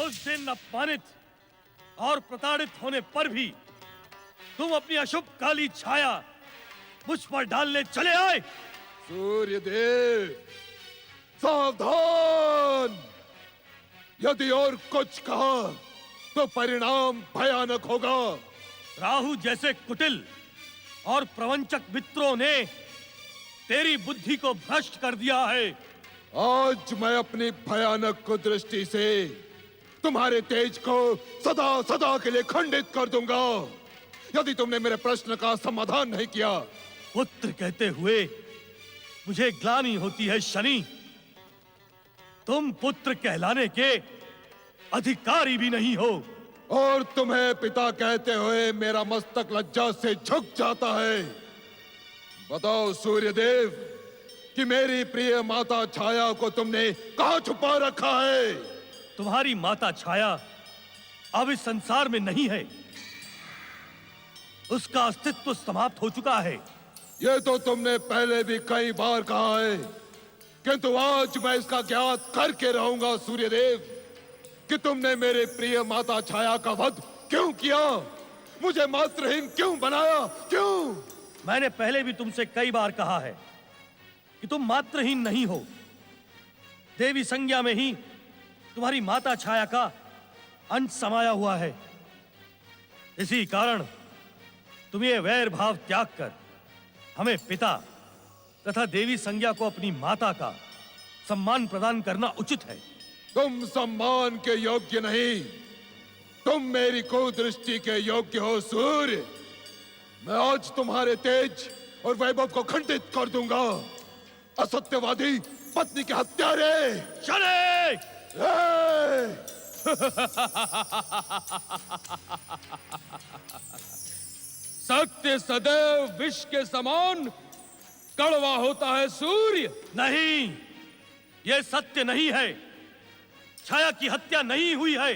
उस दिन अपमानित और प्रताड़ित होने पर भी तुम अपनी अशुभ काली छाया मुझ पर डालने चले आए। सूर्यदेव सावधान! यदि और कुछ कहा तो परिणाम भयानक होगा। राहु जैसे कुटिल और प्रवंचक मित्रों ने तेरी बुद्धि को भ्रष्ट कर दिया है। आज मैं अपनी भयानक कुदृष्टि से तुम्हारे तेज को सदा सदा के लिए खंडित कर दूंगा यदि तुमने मेरे प्रश्न का समाधान नहीं किया। पुत्र कहते हुए मुझे ग्लानि होती है शनि। तुम पुत्र कहलाने के अधिकारी भी नहीं हो। और तुम्हें पिता कहते हुए मेरा मस्तक लज्जा से झुक जाता है। बताओ सूर्यदेव कि मेरी प्रिय माता छाया को तुमने कहां छुपा रखा है? तुम्हारी माता छाया अब इस संसार में नहीं है। उसका अस्तित्व समाप्त हो चुका है। ये तो तुमने पहले भी कई बार कहा है, किंतु आज मैं इसका ज्ञात करके रहूंगा सूर्यदेव कि तुमने मेरे प्रिय माता छाया का वध क्यों किया? मुझे मात्रहीन क्यों बनाया? क्यों? मैंने पहले भी तुमसे कई बार कहा है कि तुम मात्रहीन नहीं हो। देवी संज्ञा में ही तुम्हारी माता छाया का अंश समाया हुआ है। इसी कारण तुम ये वैर भाव त्याग कर हमें पिता तथा देवी संज्ञा को अपनी माता का सम्मान प्रदान करना उचित है। तुम सम्मान के योग्य नहीं, तुम मेरी कुदृष्टि के योग्य हो सूर्य। मैं आज तुम्हारे तेज और वैभव को खंडित कर दूंगा। असत्यवादी पत्नी के हत्यारे! शनि! सत्य सदैव विष के समान कड़वा होता है सूर्य। नहीं, यह सत्य नहीं है। छाया की हत्या नहीं हुई है।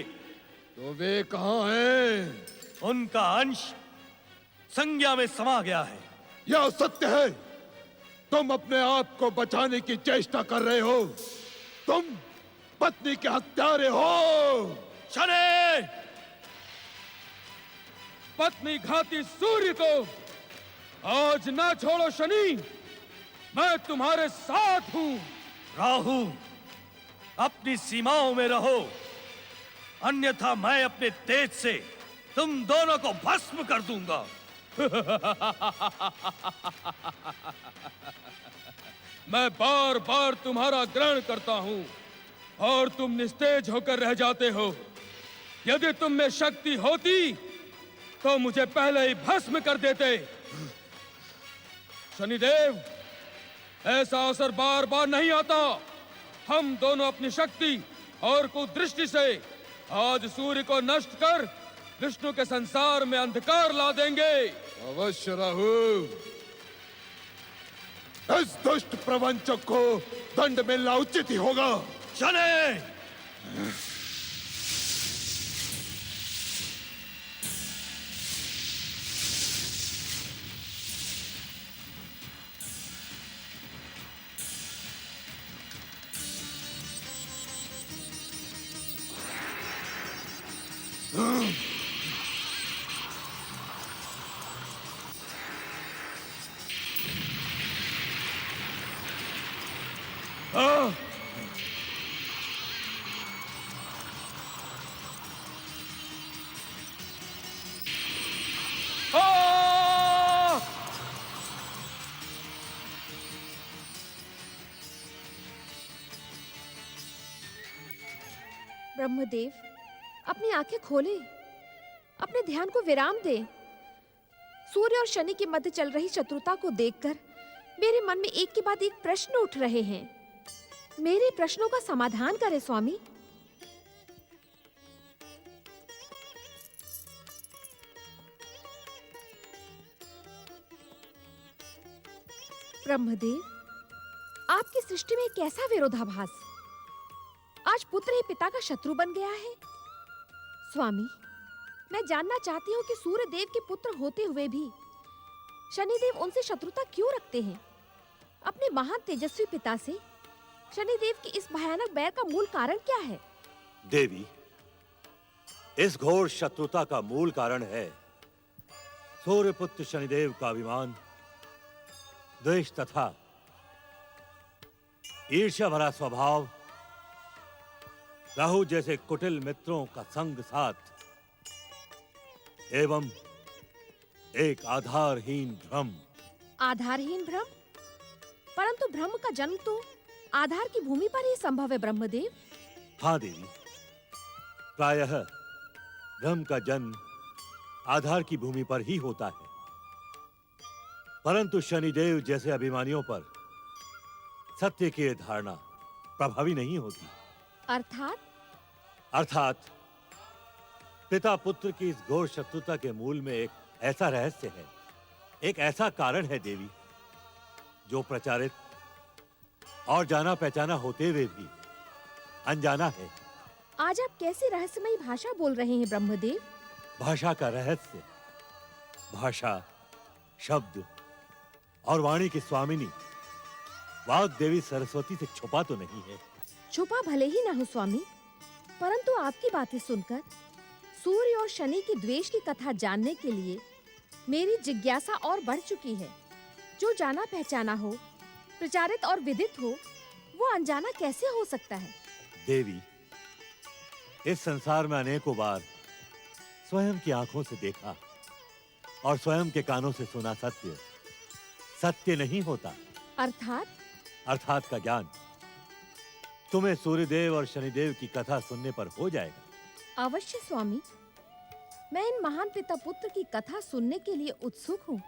तो वे कहां हैं? उनका अंश संज्ञा में समा गया है। यह सत्य है। तुम अपने आप को बचाने की चेष्टा कर रहे हो। तुम पत्नी के हत्यारे हो। शनि! पत्नी घाती सूर्य को आज ना छोड़ो शनि। मैं तुम्हारे साथ हूं। राहु, अपनी सीमाओं में रहो, अन्यथा मैं अपने तेज से तुम दोनों को भस्म कर दूंगा। मैं बार बार तुम्हारा ग्रहण करता हूं और तुम निस्तेज होकर रह जाते हो। यदि तुम में शक्ति होती तो मुझे पहले ही भस्म कर देते। शनिदेव, ऐसा अवसर बार बार नहीं आता। हम दोनों अपनी शक्ति और कुदृष्टि से आज सूर्य को नष्ट कर विष्णु के संसार में अंधकार ला देंगे। अवश्य राहु। इस दुष्ट प्रवंचक को दंड मिलना उचित ही होगा। शनि! ब्रह्मदेव, अपनी आंखें खोले, अपने ध्यान को विराम दे। सूर्य और शनि के मध्य चल रही शत्रुता को देखकर मेरे मन में एक के बाद एक प्रश्न उठ रहे हैं। मेरे प्रश्नों का समाधान करें स्वामी। ब्रह्मदेव, आपकी सृष्टि में कैसा विरोधाभास। आज पुत्र ही पिता का शत्रु बन गया है। स्वामी, मैं जानना चाहती हूँ कि सूर्य देव के पुत्र होते हुए भी शनिदेव उनसे शत्रुता क्यों रखते हैं। अपने महान तेजस्वी पिता से शनिदेव की इस भयानक बैर का मूल कारण क्या है? देवी, इस घोर शत्रुता का मूल कारण है सूर्यपुत्र शनिदेव का अभिमान, द्वेष तथा ईर्ष्या भरा स्वभाव, राहु जैसे कुटिल मित्रों का संग साथ एवं एक आधारहीन भ्रम। आधारहीन भ्रम? परंतु भ्रम का जन्म तो आधार की भूमि पर ही संभव है ब्रह्मदेव। हाँ देवी, प्रायः भ्रम का जन्म आधार की भूमि पर ही होता है, परंतु शनिदेव जैसे अभिमानियों पर सत्य की धारणा प्रभावी नहीं होती। अर्थात पिता पुत्र की इस घोर शत्रुता के मूल में एक ऐसा रहस्य है, एक ऐसा कारण है देवी, जो प्रचारित और जाना पहचाना होते हुए भी अनजाना है। आज आप कैसी रहस्यमयी भाषा बोल रहे हैं ब्रह्मदेव? भाषा का रहस्य, भाषा, शब्द और वाणी की स्वामिनी वाग देवी सरस्वती से छुपा तो नहीं है। छुपा भले ही ना हो स्वामी, परंतु आपकी बातें सुनकर सूर्य और शनि की द्वेष की कथा जानने के लिए मेरी जिज्ञासा और बढ़ चुकी है। जो जाना पहचाना हो, प्रचारित और विदित हो, वो अनजाना कैसे हो सकता है? देवी, इस संसार में अनेकों बार स्वयं की आंखों से देखा और स्वयं के कानों से सुना सत्य सत्य नहीं होता। अर्थात का ज्ञान तुम्हें सूर्यदेव और शनिदेव की कथा सुनने पर हो जाएगा। अवश्य स्वामी, मैं इन महान पिता पुत्र की कथा सुनने के लिए उत्सुक हूँ।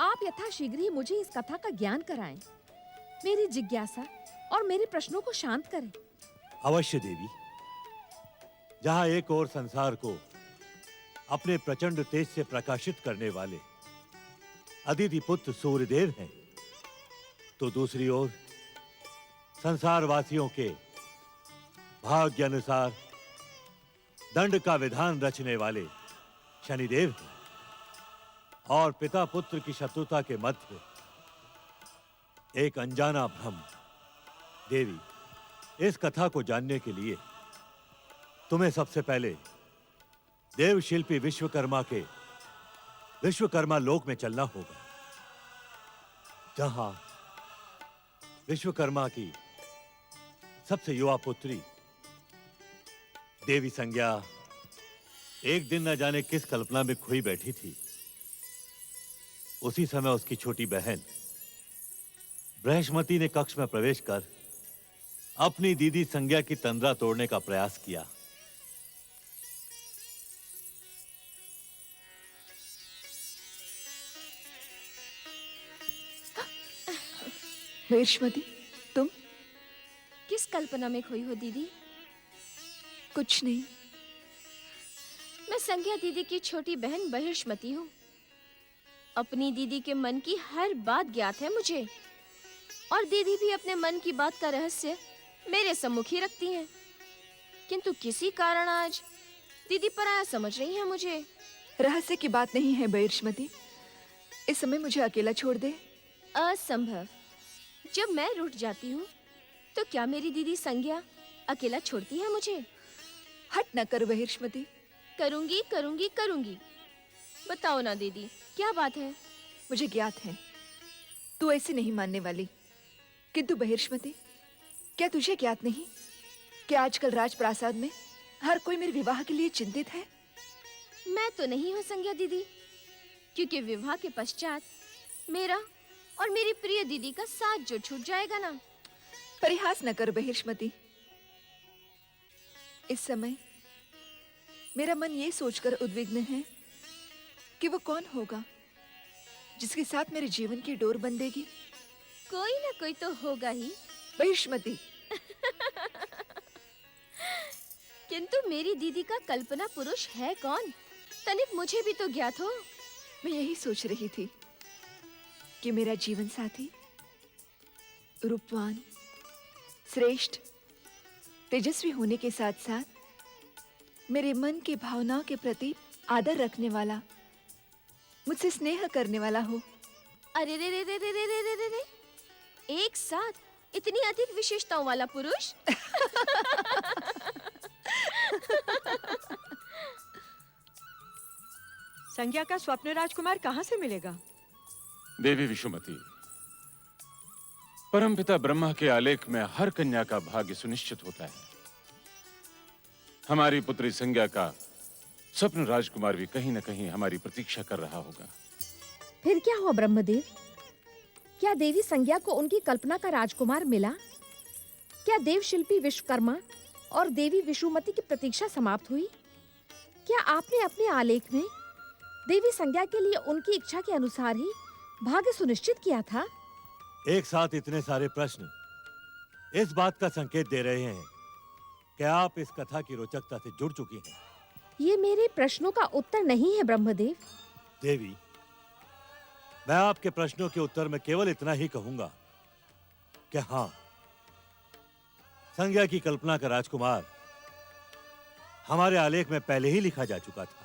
आप यथाशीघ्र ही मुझे इस कथा का ज्ञान कराएं, मेरी जिज्ञासा और मेरे प्रश्नों को शांत करें। अवश्य देवी। जहां एक ओर संसार को अपने प्रचंड तेज से प्रकाशित करने वाले अदिति पुत्र सूर्यदेव हैं, तो दूसरी ओर संसार वासियों के भाग्य अनुसार दंड का विधान रचने वाले शनिदेव हैं, और पिता पुत्र की शत्रुता के मध्य एक अनजाना भ्रम। देवी, इस कथा को जानने के लिए तुम्हें सबसे पहले देव शिल्पी विश्वकर्मा के विश्वकर्मा लोक में चलना होगा, जहां विश्वकर्मा की सबसे युवा पुत्री देवी संज्ञा एक दिन न जाने किस कल्पना में खोई बैठी थी। उसी समय उसकी छोटी बहन बृहस्पति ने कक्ष में प्रवेश कर अपनी दीदी संज्ञा की तंद्रा तोड़ने का प्रयास किया। बृहस्पति, तुम? किस कल्पना में खोई हो दीदी? कुछ नहीं। मैं संज्ञा दीदी की छोटी बहन बृहस्पति हूँ। अपनी दीदी के मन की हर बात ज्ञात है मुझे, और दीदी भी अपने मन की बात का रहस्य मेरे सम्मुख ही रखती हैं। किंतु किसी कारण आज दीदी पराया समझ रही है मुझे। रहस्य की बात नहीं है बृहस्पति, इस समय मुझे अकेला छोड़ दे। असंभव। जब मैं रूठ जाती हूँ तो क्या मेरी दीदी संज्ञा अकेला छोड़ती है मुझे? हट न कर बृहस्पति। करूंगी करूंगी करूंगी। बताओ ना दीदी, क्या बात है? मुझे ज्ञात है तू ऐसे नहीं मानने वाली, किंतु बृहस्पति, क्या तुझे ज्ञात नहीं कि आजकल राजप्रासाद में हर कोई मेरे विवाह के लिए चिंतित है? मैं तो नहीं हूँ संज्ञा दीदी, क्योंकि विवाह के पश्चात मेरा और मेरी प्रिय दीदी का साथ जो छूट जाएगा ना। परिहास न कर बृहस्पति। इस समय मेरा मन ये सोचकर उद्विग्न है कि वो कौन होगा जिसके साथ मेरे जीवन की डोर बंधेगी। कोई ना कोई तो होगा ही बृहस्पति। किंतु मेरी दीदी का कल्पना पुरुष है कौन? तनिक मुझे भी तो ज्ञात हो। मैं यही सोच रही थी कि मेरा जीवन साथी रूपवान, श्रेष्ठ, तेजस्वी होने के साथ साथ मेरे मन की भावनाओं के प्रति आदर रखने वाला, मुझसे स्नेह करने वाला हो। अरे रे रे रे रे रे रे रे रे, एक साथ इतनी अधिक विशेषताओं वाला पुरुष? संज्ञा का स्वप्न राजकुमार कहाँ से मिलेगा? देवी विशुमती, परमपिता ब्रह्मा के आलेख में हर कन्या का भाग्य सुनिश्चित होता है। हमारी पुत्री संज्ञा का स्वप्न राजकुमार भी कहीं न कहीं हमारी प्रतीक्षा कर रहा होगा। फिर क्या हुआ ब्रह्मदेव? क्या देवी संज्ञा को उनकी कल्पना का राजकुमार मिला? क्या देव शिल्पी विश्वकर्मा और देवी विशुमती की प्रतीक्षा समाप्त हुई? क्या आपने अपने आलेख में देवी संज्ञा के लिए उनकी इच्छा के अनुसार ही भाग्य सुनिश्चित किया था? एक साथ इतने सारे प्रश्न इस बात का संकेत दे रहे हैं कि आप इस कथा की रोचकता से जुड़ चुकी हैं। ये मेरे प्रश्नों का उत्तर नहीं है ब्रह्मदेव। देवी, मैं आपके प्रश्नों के उत्तर में केवल इतना ही कहूंगा कि हाँ, संज्ञा की कल्पना का राजकुमार हमारे आलेख में पहले ही लिखा जा चुका था।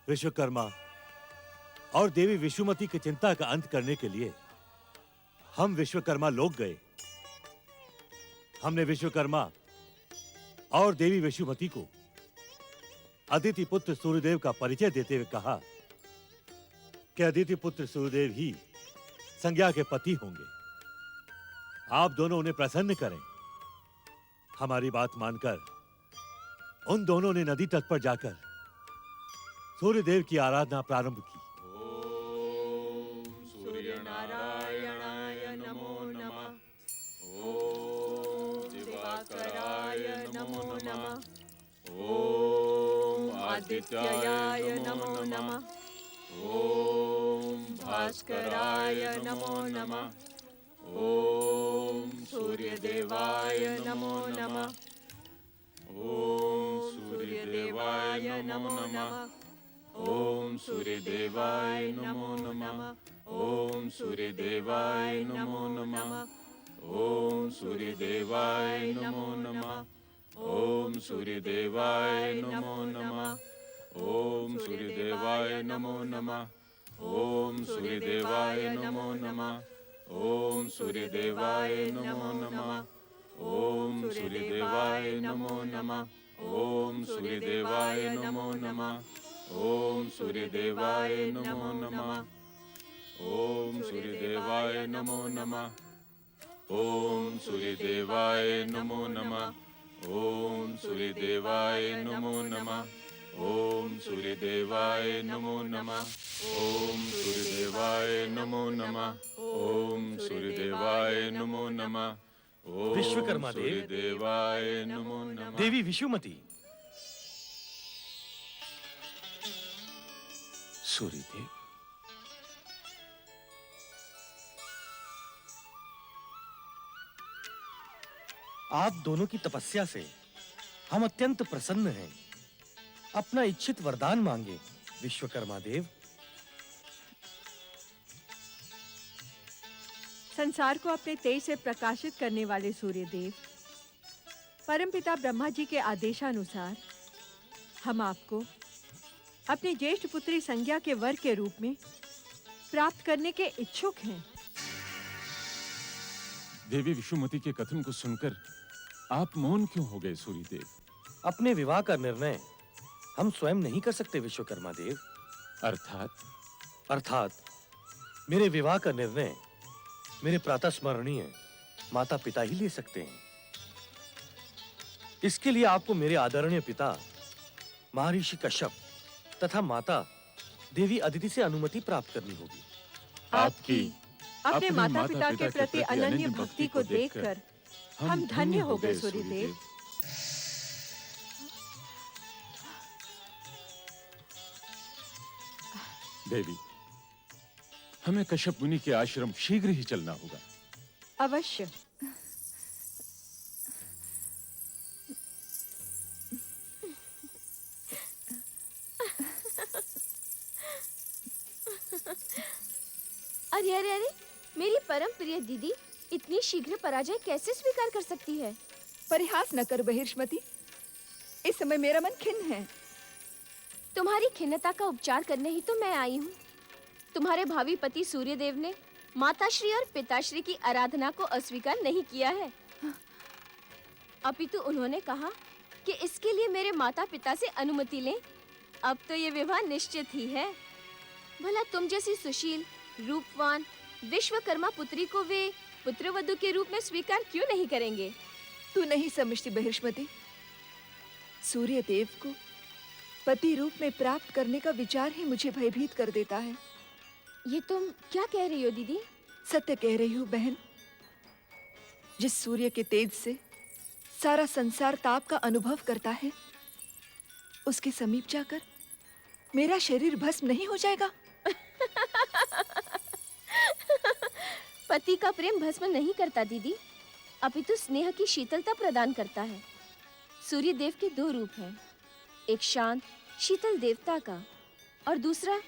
विश्वकर्मा और देवी विशुमती की चिंता का अंत करने के लिए हम विश्वकर्मा लोग गए। हमने विश्वकर्मा और देवी विशुमती को अदिति पुत्र सूर्यदेव का परिचय देते हुए कहा कि अदिति पुत्र सूर्यदेव ही संज्ञा के पति होंगे। आप दोनों उन्हें प्रसन्न करें। हमारी बात मानकर उन दोनों ने नदी तट पर जाकर सूर्यदेव की आराधना प्रारंभ की। सूर्य नारायणाय नमो नमः। ओम दिवाकराय नमो नमः। ओम आदित्याय नमो नमः। ओम भास्कराय नमो नमः। ओम सूर्यदेवाय नमो नमः। ओम सूर्यदेवाय नमो नमः। ओम सूर्यदेवाय नमो नमः। ओम सूर्यदेवाय नमो नमः। ओम सूर्यदेवाय नमो नमः। ओम सूर्यदेवाय नमो नमः। ओम सूर्यदेवाय नमो नमः। ओम सूर्यदेवाय नमो नमः। ओम सूर्यदेवाय नमो नमः। ओम सूर्यदेवाय नमो नमः। ओम सूर्यदेवाय नमो नमः। ओम सूर्यदेवाय नमो नमः। ओम सूर्यदेवाय नमो नमः। ओम सूर्यदेवाय नमो नमः। ओम सूर्यदेवाय नमो नमः। ओम सूर्यदेवाय नमो नमः। ओम सूर्यदेवाय नमो नमः। ओम सूर्यदेवाय नमो नमः। ओम विश्वकर्मा देव, सूर्यदेवाय नमो नमः। देवी विशुमती, सूर्यदेव, आप दोनों की तपस्या से हम अत्यंत प्रसन्न हैं। अपना इच्छित वरदान मांगे विश्वकर्मा देव। संसार को अपने तेज से प्रकाशित करने वाले सूर्यदेव, परमपिता ब्रह्मा जी के आदेशानुसार हम आपको अपनी ज्येष्ठ पुत्री संज्ञा के वर के रूप में प्राप्त करने के इच्छुक हैं। देवी विशुमती के कथन को सुनकर आप मौन क्यों हो गए सूर्यदेव? अपने विवाह का निर्णय हम स्वयं नहीं कर सकते विश्वकर्मा देव। अर्थात मेरे विवाह का निर्णय मेरे प्रातः स्मरणीय माता पिता ही ले सकते हैं। इसके लिए आपको मेरे आदरणीय पिता महर्षि कश्यप तथा माता देवी अदिति से अनुमति प्राप्त करनी होगी। आपकी अपने माता पिता के प्रति अनन्य भक्ति को देखकर हम धन्य हो गए सूर्यदेव। देवी, हमें कश्यप मुनि के आश्रम शीघ्र ही चलना होगा। अवश्य। अरे अरे अरे, मेरी परम प्रिय दीदी इतनी शीघ्र पराजय कैसे स्वीकार कर सकती है? परिहास न कर बहिर्ष्मति, इस समय मेरा मन खिन्न है। तुम्हारी खिन्नता का उपचार करने ही तो मैं आई हूँ। तुम्हारे भावी पति सूर्यदेव ने माताश्री और पिताश्री की आराधना को अस्वीकार नहीं किया है, अपितु उन्होंने कहा कि इसके लिए मेरे माता पिता से अनुमति लें अब तो ये विवाह निश्चित ही है। भला तुम जैसी सुशील, रूपवान, विश्वकर्मा पुत्री को वे पुत्रवधु के रूप में स्वीकार क्यों नहीं करेंगे? तू नहीं समझती बहिष्मति। सूर्य देव को पति रूप में प्राप्त करने का विचार ही मुझे भयभीत कर देता है। ये तुम क्या कह रही हो दीदी? सत्य कह रही हूँ बहन। जिस सूर्य के तेज से सारा संसार ताप का अनुभव करता है, उसके समीप जाकर मेरा शरीर भस्म नहीं हो जाएगा? पति का प्रेम भस्म नहीं करता दीदी, अपितु स्नेह की शीतलता प्रदान करता है। सूर्य देव के दो रूप हैं, एक शांत शीतल देवता का और दूसरा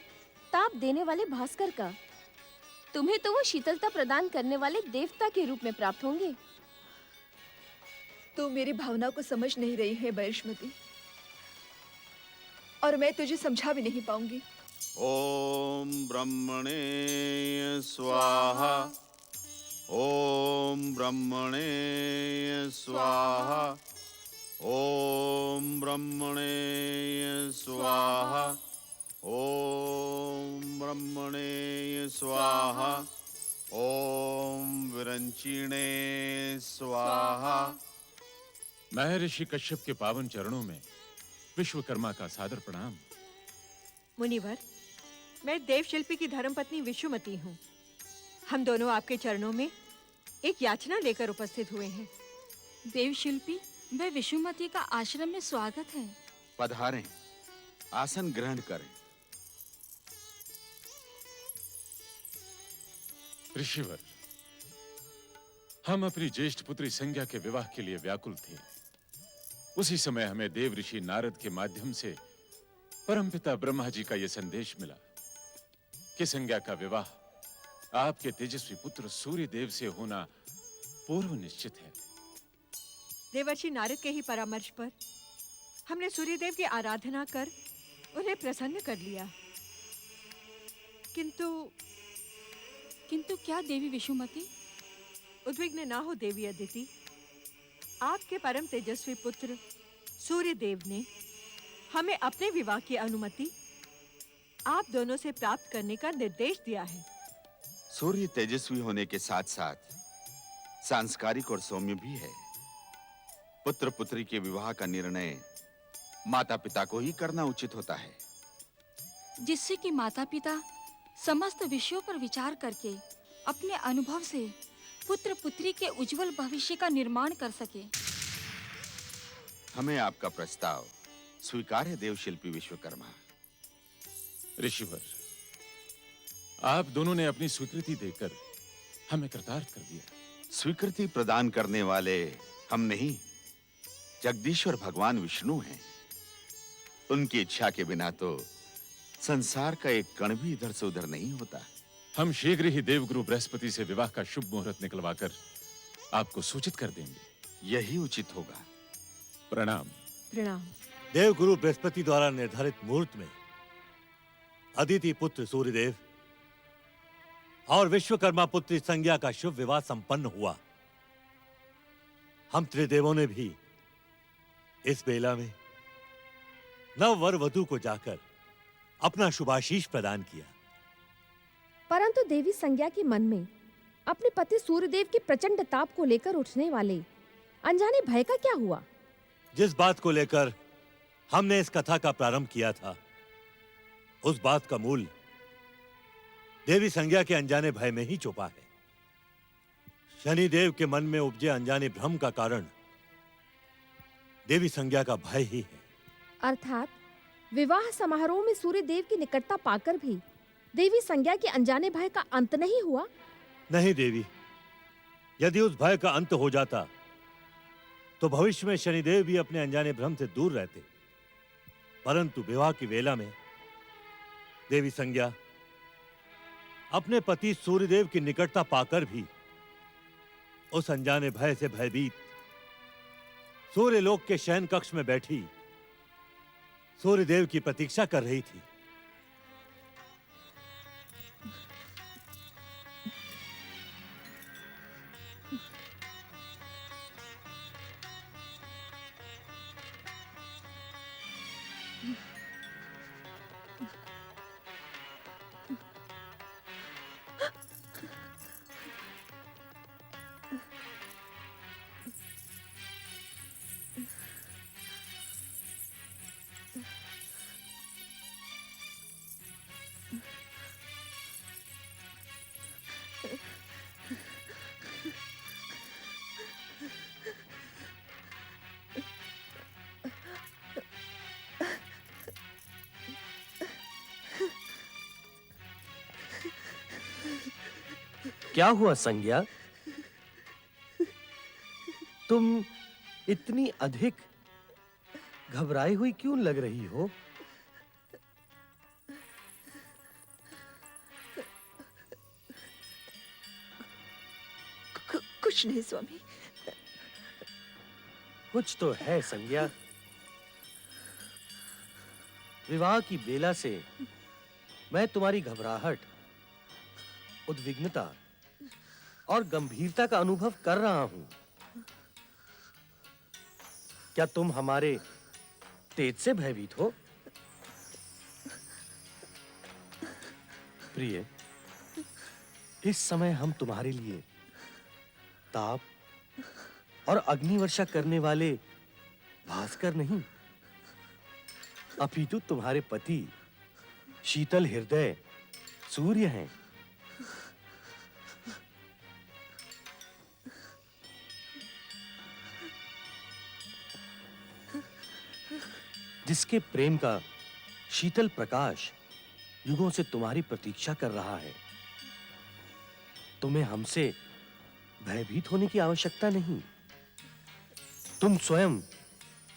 ताप देने वाले भास्कर का। तुम्हें तो वो शीतलता प्रदान करने वाले देवता के रूप में प्राप्त होंगे। तू मेरी भावना को समझ नहीं रही है बहिष्मति, और मैं तुझे समझा भी नहीं पाऊंगी। ओम ब्रह्मणे स्वाहा। ओम ब्रह्मणे स्वाहा। ओम ब्रह्मणे स्वाहा। ओम ब्रह्मणे स्वाहा। ओम विरंचिणे स्वाहा। महर्षि कश्यप के पावन चरणों में विश्वकर्मा का सादर प्रणाम। मुनिवर, मैं देवशिल्पी की धर्मपत्नी विश्वमती हूँ। हम दोनों आपके चरणों में एक याचना लेकर उपस्थित हुए हैं। देवशिल्पी व विश्वमती का आश्रम में स्वागत है। पधारें, आसन ग्रहण करें। ऋषिवर, हम अपनी ज्येष्ठ पुत्री संज्ञा के विवाह के लिए व्याकुल थे। उसी समय हमें देव ऋषि नारद के माध्यम से परमपिता ब्रह्मा जी का यह संदेश मिला कि संज्ञा का विवाह आपके तेजस्वी पुत्र सूर्य देव से होना पूर्व निश्चित है। देवर्षि नारद के ही परामर्श पर हमने सूर्यदेव की आराधना कर उन्हें प्रसन्न कर लिया। किंतु क्या देवी विश्वमती? उद्विग्न ना हो देवी अदिति। आपके परम तेजस्वी पुत्र सूर्यदेव ने हमें अपने विवाह की अनुमति आप दोनों से प्राप्त करने का निर्देश दिया है। सूर्य तेजस्वी होने के साथ साथ सांस्कारिक और सौम्य भी है। पुत्र पुत्री के विवाह का निर्णय माता पिता को ही करना उचित होता है, जिससे कि माता पिता समस्त विषयों पर विचार करके अपने अनुभव से पुत्र पुत्री के उज्जवल भविष्य का निर्माण कर सके। हमें आपका प्रस्ताव स्वीकार है देवशिल्पी विश्वकर्मा। ऋषिवर, आप दोनों ने अपनी स्वीकृति देकर हमें कृतार्थ कर दिया। स्वीकृति प्रदान करने वाले हम नहीं, जगदीश्वर भगवान विष्णु हैं। उनकी इच्छा के बिना तो संसार का एक कण भी इधर से उधर नहीं होता। हम शीघ्र ही देवगुरु बृहस्पति से विवाह का शुभ मुहूर्त निकलवाकर आपको सूचित कर देंगे। यही उचित होगा। प्रणाम। प्रणाम। देवगुरु बृहस्पति द्वारा निर्धारित मुहूर्त में अदिति पुत्र सूर्यदेव और विश्वकर्मा पुत्री संज्ञा का शुभ विवाह संपन्न हुआ। हम त्रिदेवों ने भी इस बेला में नव वर वधु को जाकर अपना शुभाशीष प्रदान किया। परंतु देवी संज्ञा के मन में अपने पति सूर्यदेव के प्रचंड ताप को लेकर उठने वाले अनजाने भय का क्या हुआ? जिस बात को लेकर हमने इस कथा का प्रारंभ किया था, उस बात का मूल देवी संज्ञा के अनजाने भय में ही छुपा है। शनिदेव के मन में उपजे अनजाने भ्रम का कारण देवी संज्ञा का भय ही है। अर्थात विवाह समारोह में सूर्यदेव की निकटता पाकर भी देवी संज्ञा के अनजाने भय का अंत नहीं हुआ? नहीं देवी, यदि उस भय का अंत हो जाता तो भविष्य में शनिदेव भी अपने अनजाने भ्रम से दूर रहते। परंतु विवाह की वेला में देवी संज्ञा अपने पति सूर्यदेव की निकटता पाकर भी उस अनजाने भय से भयभीत सूर्यलोक के शयन कक्ष में बैठी सूर्यदेव की प्रतीक्षा कर रही थी। क्या हुआ संज्ञा? तुम इतनी अधिक घबराई हुई क्यों लग रही हो? कुछ नहीं स्वामी। कुछ तो है संज्ञा। विवाह की बेला से मैं तुम्हारी घबराहट, उद्विग्नता और गंभीरता का अनुभव कर रहा हूं। क्या तुम हमारे तेज से भयभीत हो? प्रिय, इस समय हम तुम्हारे लिए ताप और अग्निवर्षा करने वाले भास्कर नहीं, अपितु तुम्हारे पति शीतल हृदय सूर्य हैं। जिसके प्रेम का शीतल प्रकाश युगों से तुम्हारी प्रतीक्षा कर रहा है। तुम्हें हमसे भयभीत होने की आवश्यकता नहीं। तुम स्वयं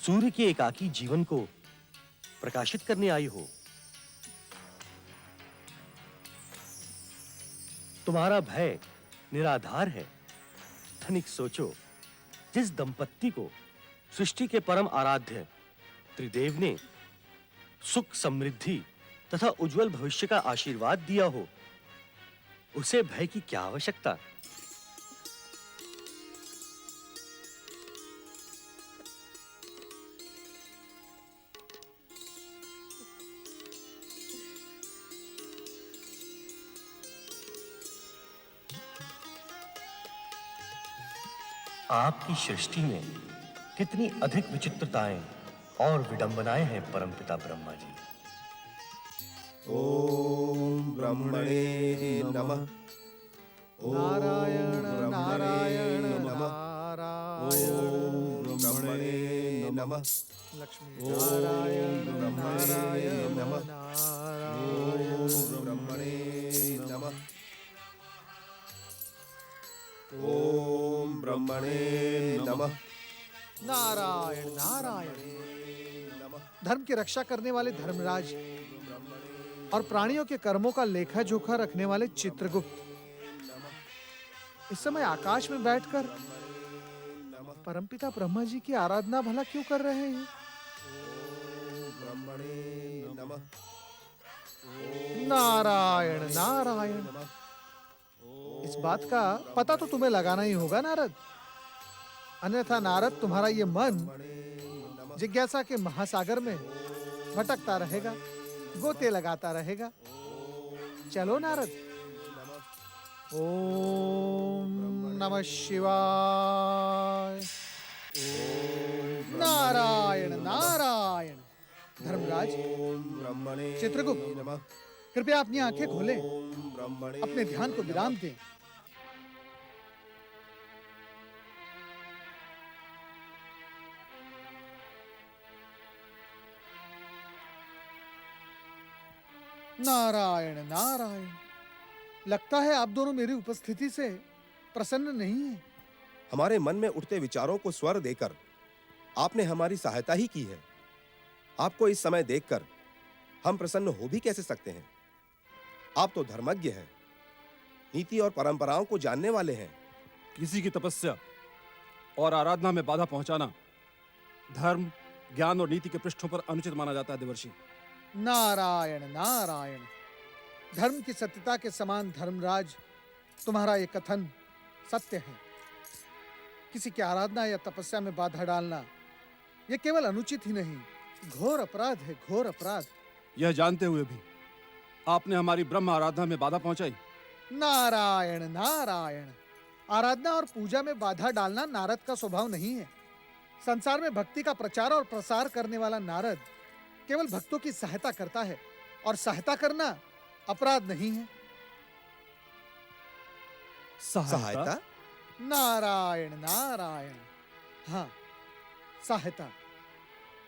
सूर्य के एकाकी जीवन को प्रकाशित करने आई हो। तुम्हारा भय निराधार है। तनिक सोचो, जिस दंपत्ति को सृष्टि के परम आराध्य त्रिदेव ने सुख, समृद्धि तथा उज्जवल भविष्य का आशीर्वाद दिया हो, उसे भय की क्या आवश्यकता? आपकी सृष्टि में कितनी अधिक विचित्रताएं और विडंबनाएं हैं परमपिता ब्रह्मा जी। ओम ब्रह्मणे नमः। नारायण नारायण नारायण ब्रह्मणे नमः। लक्ष्मी नारायण नारायण नमः। ओम ब्रह्मणे नमः। ओम ब्रह्मणे नमः। नारायण नारायण। धर्म की रक्षा करने वाले धर्मराज और प्राणियों के कर्मों का लेखा जोखा रखने वाले चित्रगुप्त इस समय आकाश में बैठकर परमपिता ब्रह्मा जी की आराधना भला क्यों कर रहे हैं? नारायण नारायण। इस बात का पता तो तुम्हें लगाना ही होगा नारद, अन्यथा नारद तुम्हारा ये मन जिज्ञासा के महासागर में भटकता रहेगा, गोते लगाता रहेगा। चलो नारद। ओम नमः शिवाय। नारायण नारायण। धर्मराज, चित्रगुप्त, कृपया अपनी आंखें खोलें, अपने ध्यान को विराम दें। नारायण नारायण। लगता है आप दोनों मेरी उपस्थिति से प्रसन्न नहीं हैं। हमारे मन में उठते विचारों को स्वर देकर आपने हमारी सहायता ही की है। आपको इस समय देखकर हम प्रसन्न हो भी कैसे सकते हैं? आप तो धर्मज्ञ हैं, नीति और परंपराओं को जानने वाले हैं। किसी की तपस्या और आराधना में बाधा पहुंचाना धर्म, ज्ञान और नीति के पृष्ठों पर अनुचित माना जाता है देवर्षि। नारायण नारायण। धर्म की सत्यता के समान धर्मराज, तुम्हारा ये कथन सत्य है। किसी की आराधना या तपस्या में बाधा डालना यह केवल अनुचित ही नहीं, घोर अपराध है, घोर अपराध। यह जानते हुए भी आपने हमारी ब्रह्म आराधना में बाधा पहुंचाई। नारायण नारायण। आराधना और पूजा में बाधा डालना नारद का स्वभाव नहीं है। संसार में भक्ति का प्रचार और प्रसार करने वाला नारद केवल भक्तों की सहायता करता है, और सहायता करना अपराध नहीं है। सहायता? नारायण नारायण। हाँ, सहायता।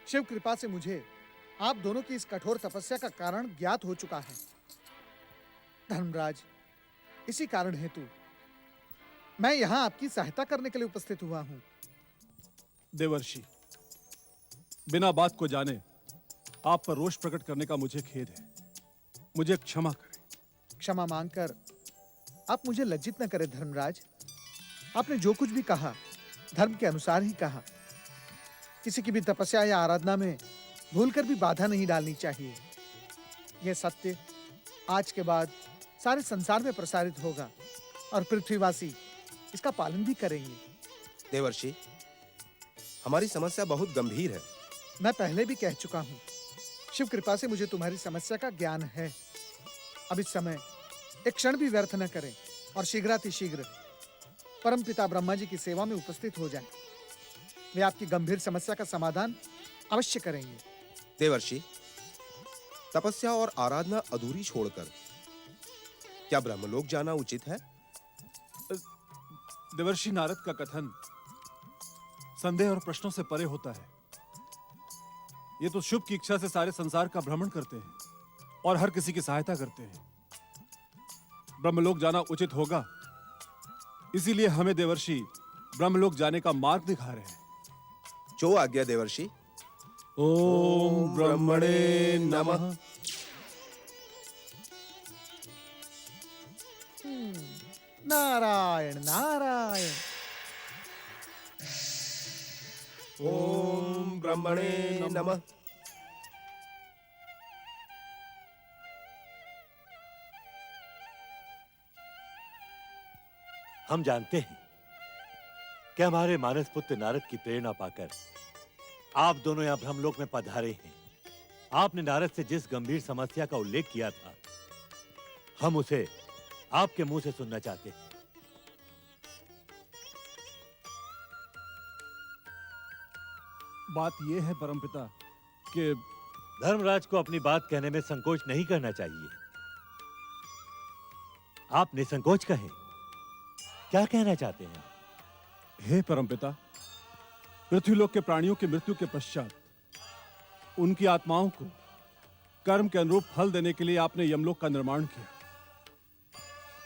शिव कृपा से मुझे आप दोनों की इस कठोर तपस्या का कारण ज्ञात हो चुका है। धर्मराज, इसी कारण हेतु मैं यहाँ आपकी सहायता करने के लिए उपस्थित हुआ हूँ। देवर्षि, बिना बात को जाने आप पर रोष प्रकट करने का मुझे खेद है। मुझे क्षमा करें। क्षमा मांगकर आप मुझे लज्जित न करें धर्मराज। आपने जो कुछ भी कहा धर्म के अनुसार ही कहा। किसी की भी तपस्या या आराधना में भूलकर भी बाधा नहीं डालनी चाहिए। यह सत्य आज के बाद सारे संसार में प्रसारित होगा और पृथ्वीवासी इसका पालन भी करेंगे। देवर्षि, हमारी समस्या बहुत गंभीर है। मैं पहले भी कह चुका हूँ, शिव कृपा से मुझे तुम्हारी समस्या का ज्ञान है। अब इस समय एक क्षण भी व्यर्थ न करें और शीघ्रातिशीघ्र परमपिता ब्रह्मा जी की सेवा में उपस्थित हो जाएं। वे आपकी गंभीर समस्या का समाधान अवश्य करेंगे। देवर्षि, तपस्या और आराधना अधूरी छोड़कर क्या ब्रह्मलोक जाना उचित है? देवर्षि नारद का कथन संदेह और प्रश्नों से परे होता है। ये तो शुभ की इच्छा से सारे संसार का भ्रमण करते हैं और हर किसी की सहायता करते हैं। ब्रह्मलोक जाना उचित होगा, इसीलिए हमें देवर्षि ब्रह्मलोक जाने का मार्ग दिखा रहे हैं। जो आज्ञा देवर्षि। ओम ब्रह्मणे नमः। नारायण नारायण। ओम ब्रह्मणे नमः। हम जानते हैं कि हमारे मानस पुत्र नारद की प्रेरणा पाकर आप दोनों यहां ब्रह्मलोक में पधारे हैं। आपने नारद से जिस गंभीर समस्या का उल्लेख किया था, हम उसे आपके मुंह से सुनना चाहते हैं। बात यह है परमपिता कि धर्मराज को अपनी बात कहने में संकोच नहीं करना चाहिए। आप निसंकोच कहें, क्या कहना चाहते हैं? हे परमपिता, पृथ्वीलोक के प्राणियों की मृत्यु के पश्चात उनकी आत्माओं को कर्म के अनुरूप फल देने के लिए आपने यमलोक का निर्माण किया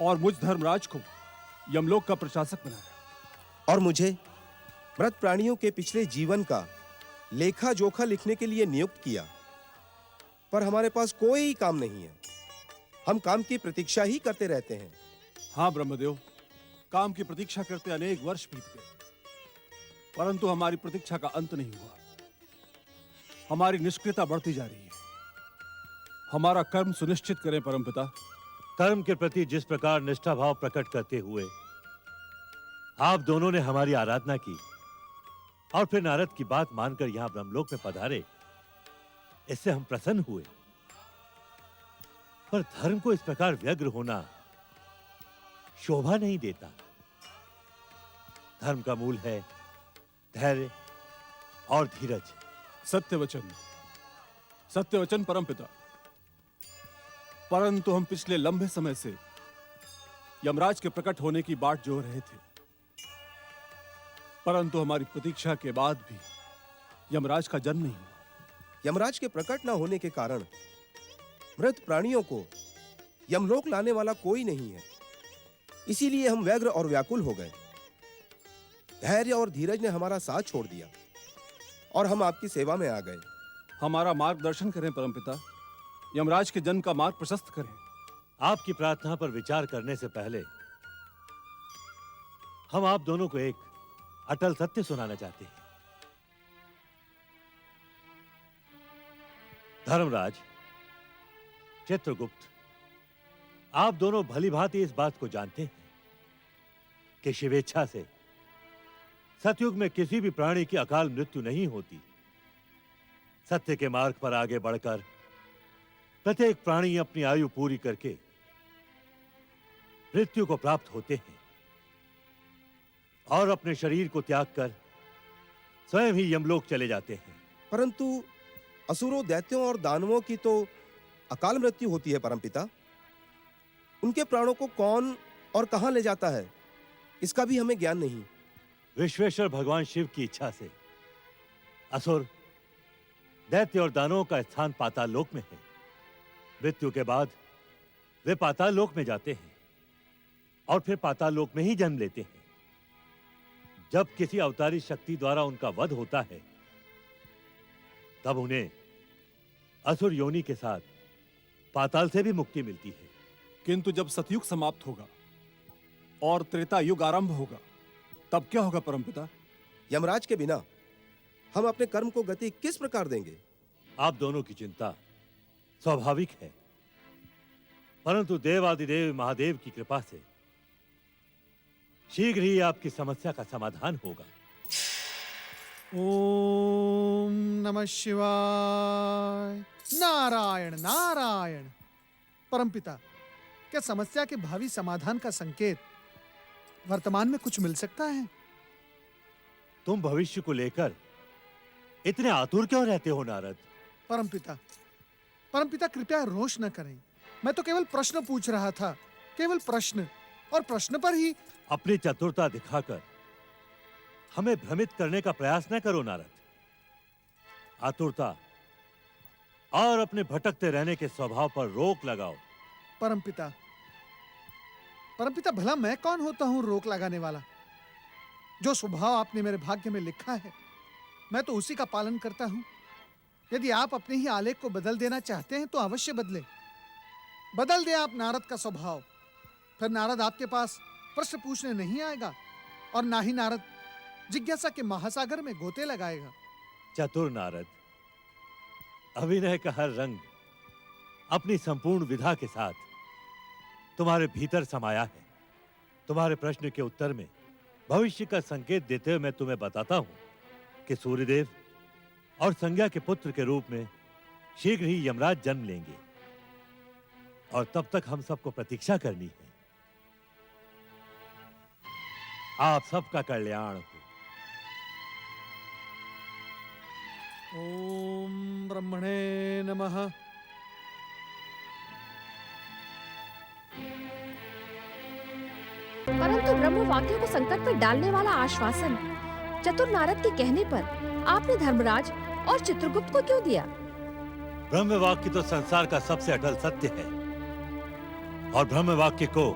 और मुझ धर्मराज को यमलोक का प्रशासक बनाया। और मुझे मृत प्राणियों के पिछले जीवन का लेखा जोखा लिखने के लिए नियुक्त किया। पर हमारे पास कोई काम नहीं है। हम काम की प्रतीक्षा ही करते रहते हैं। हाँ ब्रह्मदेव, काम की प्रतीक्षा करते अनेक वर्ष बीत गए, परंतु हमारी प्रतीक्षा का अंत नहीं हुआ। हमारी निष्क्रियता बढ़ती जा रही है। हमारा कर्म सुनिश्चित करें परमपिता। कर्म के प्रति जिस प्रकार निष्ठा भाव प्रकट करते हुए आप दोनों ने हमारी आराधना की और फिर नारद की बात मानकर यहां ब्रह्मलोक में पधारे, इससे हम प्रसन्न हुए। पर धर्म को इस प्रकार व्यग्र होना शोभा नहीं देता। धर्म का मूल है धैर्य और धीरज। सत्यवचन, सत्यवचन परमपिता। परंतु हम पिछले लंबे समय से यमराज के प्रकट होने की बाट जोह रहे थे, परंतु हमारी प्रतीक्षा के बाद भी यमराज का जन्म नहीं हुआ। यमराज के प्रकट न होने के कारण मृत प्राणियों को यमलोक लाने वाला कोई नहीं है। इसीलिए हम व्यग्र और व्याकुल हो गए। धैर्य और धीरज ने हमारा साथ छोड़ दिया और हम आपकी सेवा में आ गए। हमारा मार्गदर्शन करें परमपिता। यमराज के जन्म का मार्ग प्रशस्त करें। आपकी प्रार्थना पर विचार करने से पहले हम आप दोनों को एक अटल सत्य सुनाना चाहते हैं। धर्मराज, चित्रगुप्त, आप दोनों भली भांति इस बात को जानते हैं कि शिवेच्छा से सतयुग में किसी भी प्राणी की अकाल मृत्यु नहीं होती। सत्य के मार्ग पर आगे बढ़कर प्रत्येक प्राणी अपनी आयु पूरी करके मृत्यु को प्राप्त होते हैं और अपने शरीर को त्याग कर स्वयं ही यमलोक चले जाते हैं। परंतु असुरों, दैत्यों और दानवों की तो अकाल मृत्यु होती है परमपिता। उनके प्राणों को कौन और कहां ले जाता है, इसका भी हमें ज्ञान नहीं। विश्वेश्वर भगवान शिव की इच्छा से असुर, दैत्य और दानवों का स्थान पाताल लोक में है। मृत्यु के बाद वे पाताल लोक में जाते हैं और फिर पाताल लोक में ही जन्म लेते हैं। जब किसी अवतारी शक्ति द्वारा उनका वध होता है तब उन्हें असुर योनि के साथ पाताल से भी मुक्ति मिलती है। किंतु जब सतयुग समाप्त होगा और त्रेता युग आरंभ होगा तब क्या होगा परमपिता? यमराज के बिना हम अपने कर्म को गति किस प्रकार देंगे? आप दोनों की चिंता स्वाभाविक है, परंतु देवादिदेव महादेव की कृपा से शीघ्र ही आपकी समस्या का समाधान होगा। ओम नमः शिवाय। नारायण नारायण। परमपिता, क्या समस्या के भावी समाधान का संकेत वर्तमान में कुछ मिल सकता है? तुम भविष्य को लेकर इतने आतुर क्यों रहते हो नारद? परमपिता, परमपिता कृपया रोष न करें। मैं तो केवल प्रश्न पूछ रहा था, केवल प्रश्न, और प्रश्न पर ही। अपनी चतुरता दिखाकर हमें भ्रमित करने का प्रयास न करो नारद। आतुरता और अपने भटकते रहने के स्वभाव पर रोक लगाओ। परमपिता, परमपिता भला मैं कौन होता हूं रोक लगाने वाला? जो स्वभाव आपने मेरे भाग्य में लिखा है मैं तो उसी का पालन करता हूं। यदि आप अपने ही आलेख को बदल देना चाहते हैं तो अवश्य बदले। बदल दे आप नारद का स्वभाव, फिर नारद आपके पास प्रश्न पूछने नहीं आएगा और ना ही नारद जिज्ञासा के महासागर में गोते लगाएगा। चतुर नारद, अभिनय का हर रंग अपनी संपूर्ण विधा के साथ तुम्हारे भीतर समाया है। तुम्हारे प्रश्न के उत्तर में भविष्य का संकेत देते हुए मैं तुम्हें बताता हूं कि सूर्यदेव और संज्ञा के पुत्र के रूप में शीघ्र ही यमराज जन्म लेंगे और तब तक हम सबको प्रतीक्षा करनी है। आप सबका कल्याण हो। ओम ब्रह्मणे नमः। परंतु ब्रह्म वाक्य को संकट में डालने वाला आश्वासन चतुर नारद के कहने पर आपने धर्मराज और चित्रगुप्त को क्यों दिया? ब्रह्म वाक्य तो संसार का सबसे अटल सत्य है और ब्रह्म वाक्य को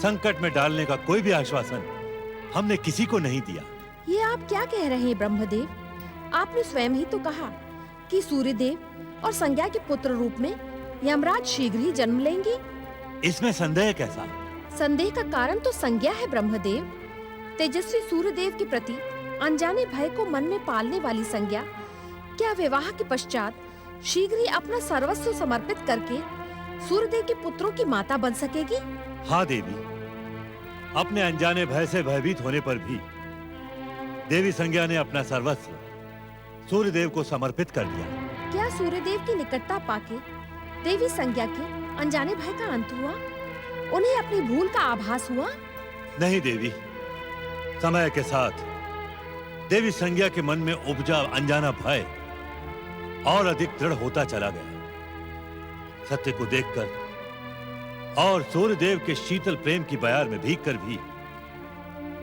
संकट में डालने का कोई भी आश्वासन हमने किसी को नहीं दिया। ये आप क्या कह रहे हैं ब्रह्मदेव? आपने स्वयं ही तो कहा कि सूर्यदेव और संज्ञा के पुत्र रूप में यमराज शीघ्र ही जन्म लेंगे। इसमें संदेह कैसा? संदेह का कारण तो संज्ञा है ब्रह्मदेव। तेजस्वी सूर्यदेव के प्रति अनजाने भय को मन में पालने वाली संज्ञा क्या विवाह के पश्चात शीघ्र ही अपना सर्वस्व समर्पित करके सूर्यदेव के पुत्रों की माता बन सकेगी? हाँ देवी, अपने अनजाने भय से भयभीत होने पर भी देवी संज्ञा ने अपना सर्वस्व सूर्यदेव को समर्पित कर दिया। क्या सूर्यदेव की निकटता पाके देवी संज्ञा के अनजाने भय का अंत हुआ? उन्हें अपनी भूल का आभास हुआ? नहीं देवी, समय के साथ देवी संज्ञा के मन में उपजा अनजाना भय और अधिक दृढ़ होता चला गया। सत्य को देखकर और सूर्यदेव के शीतल प्रेम की बयार में भीगकर भी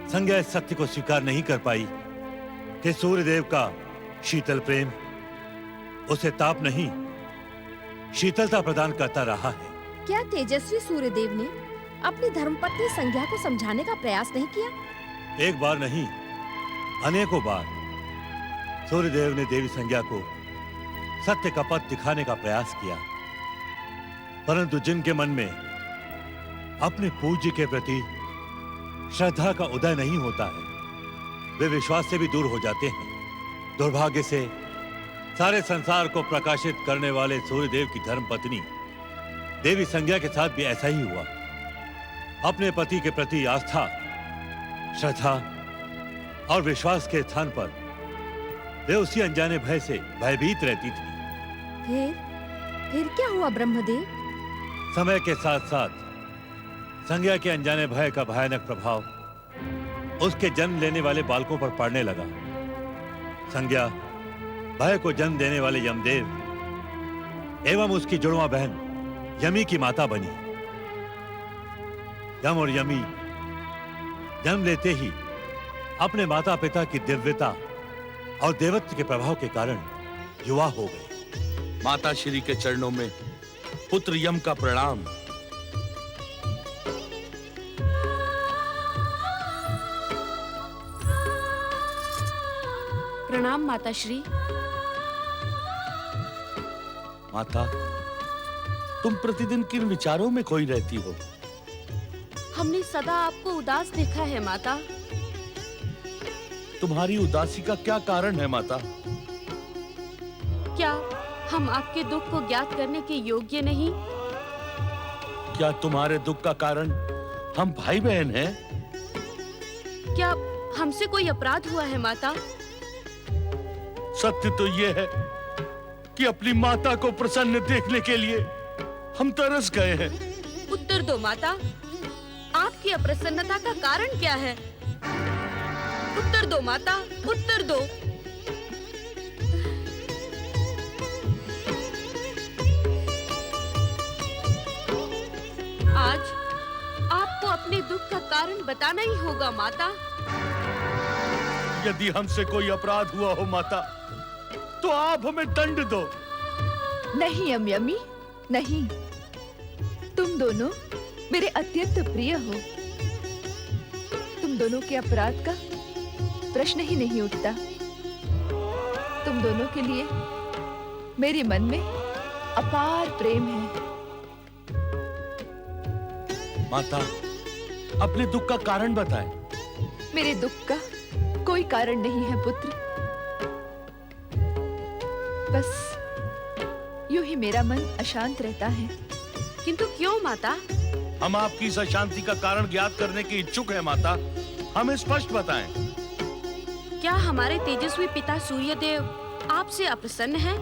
संज्ञा इस सत्य को स्वीकार नहीं कर पाई कि सूर्यदेव का शीतल प्रेम उसे ताप नहीं, शीतलता प्रदान करता रहा है। क्या तेजस्वी सूर्यदेव ने अपनी धर्मपत्नी संज्ञा को समझाने का प्रयास नहीं किया? एक बार नहीं, अनेकों बार सूर्यदेव ने देवी संज्ञा को सत्य का पथ दिखाने का प्रयास किया, परंतु जिनके मन में अपने पूज्य के प्रति श्रद्धा का उदय नहीं होता है वे विश्वास से भी दूर हो जाते हैं। दुर्भाग्य से सारे संसार को प्रकाशित करने वाले सूर्यदेव की धर्मपत्नी देवी संज्ञा के साथ भी ऐसा ही हुआ। अपने पति के प्रति आस्था, श्रद्धा और विश्वास के स्थान पर वे उसी अनजाने भय से भयभीत रहती थी। फिर क्या हुआ ब्रह्मदेव? समय के साथ साथ संज्ञा के अनजाने भय का भयानक प्रभाव उसके जन्म लेने वाले बालकों पर पड़ने लगा। संज्ञा भय को जन्म देने वाले यमदेव एवं उसकी जुड़वा बहन यमी की माता बनी। यम और यमी जन्म लेते ही अपने माता पिता की दिव्यता और देवत्व के प्रभाव के कारण युवा हो गए। माता श्री के चरणों में पुत्र यम का प्रणाम। प्रणाम माताश्री। माता, तुम प्रतिदिन किन विचारों में खोई रहती हो? हमने सदा आपको उदास देखा है माता। तुम्हारी उदासी का क्या कारण है माता? क्या हम आपके दुख को ज्ञात करने के योग्य नहीं? क्या तुम्हारे दुख का कारण हम भाई बहन हैं? क्या हमसे कोई अपराध हुआ है माता? सत्य तो ये है कि अपनी माता को प्रसन्न देखने के लिए हम तरस गए हैं। उत्तर दो माता, आपकी अप्रसन्नता का कारण क्या है? उत्तर दो माता, उत्तर दो। आज आपको अपने दुख का कारण बताना ही होगा माता। यदि हमसे कोई अपराध हुआ हो माता, तो आप हमें दंड दो। नहीं यमी, नहीं। तुम दोनों मेरे अत्यंत प्रिय हो। तुम दोनों के अपराध का प्रश्न ही नहीं उठता। तुम दोनों के लिए मेरे मन में अपार प्रेम है। माता, अपने दुख का कारण बताएं। मेरे दुख का कोई कारण नहीं है पुत्र। बस यूं ही मेरा मन अशांत रहता है। किंतु क्यों माता? हम आपकी इस अशांति का कारण ज्ञात करने के इच्छुक हैं माता। हमें स्पष्ट बताएं। क्या हमारे तेजस्वी पिता सूर्यदेव आपसे अप्रसन्न हैं?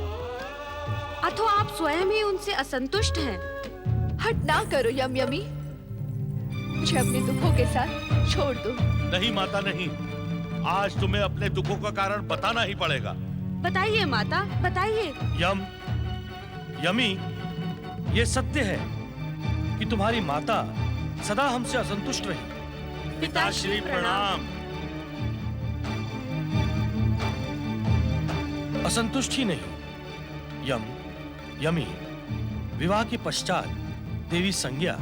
अथवा आप स्वयं ही उनसे असंतुष्ट हैं? हट ना करो यमी, मुझे अपने दुखों के साथ छोड़ दो। नहीं माता, नहीं। आज तुम्हें अपने दुखों का कारण बताना ही पड़ेगा। बताइए माता, बताइए। यमी, ये सत्य है कि तुम्हारी माता सदा हमसे असंतुष्ट रही। पिताश्री प्रणाम। असंतुष्ट ही नहीं, यमी, विवाह के पश्चात देवी संज्ञा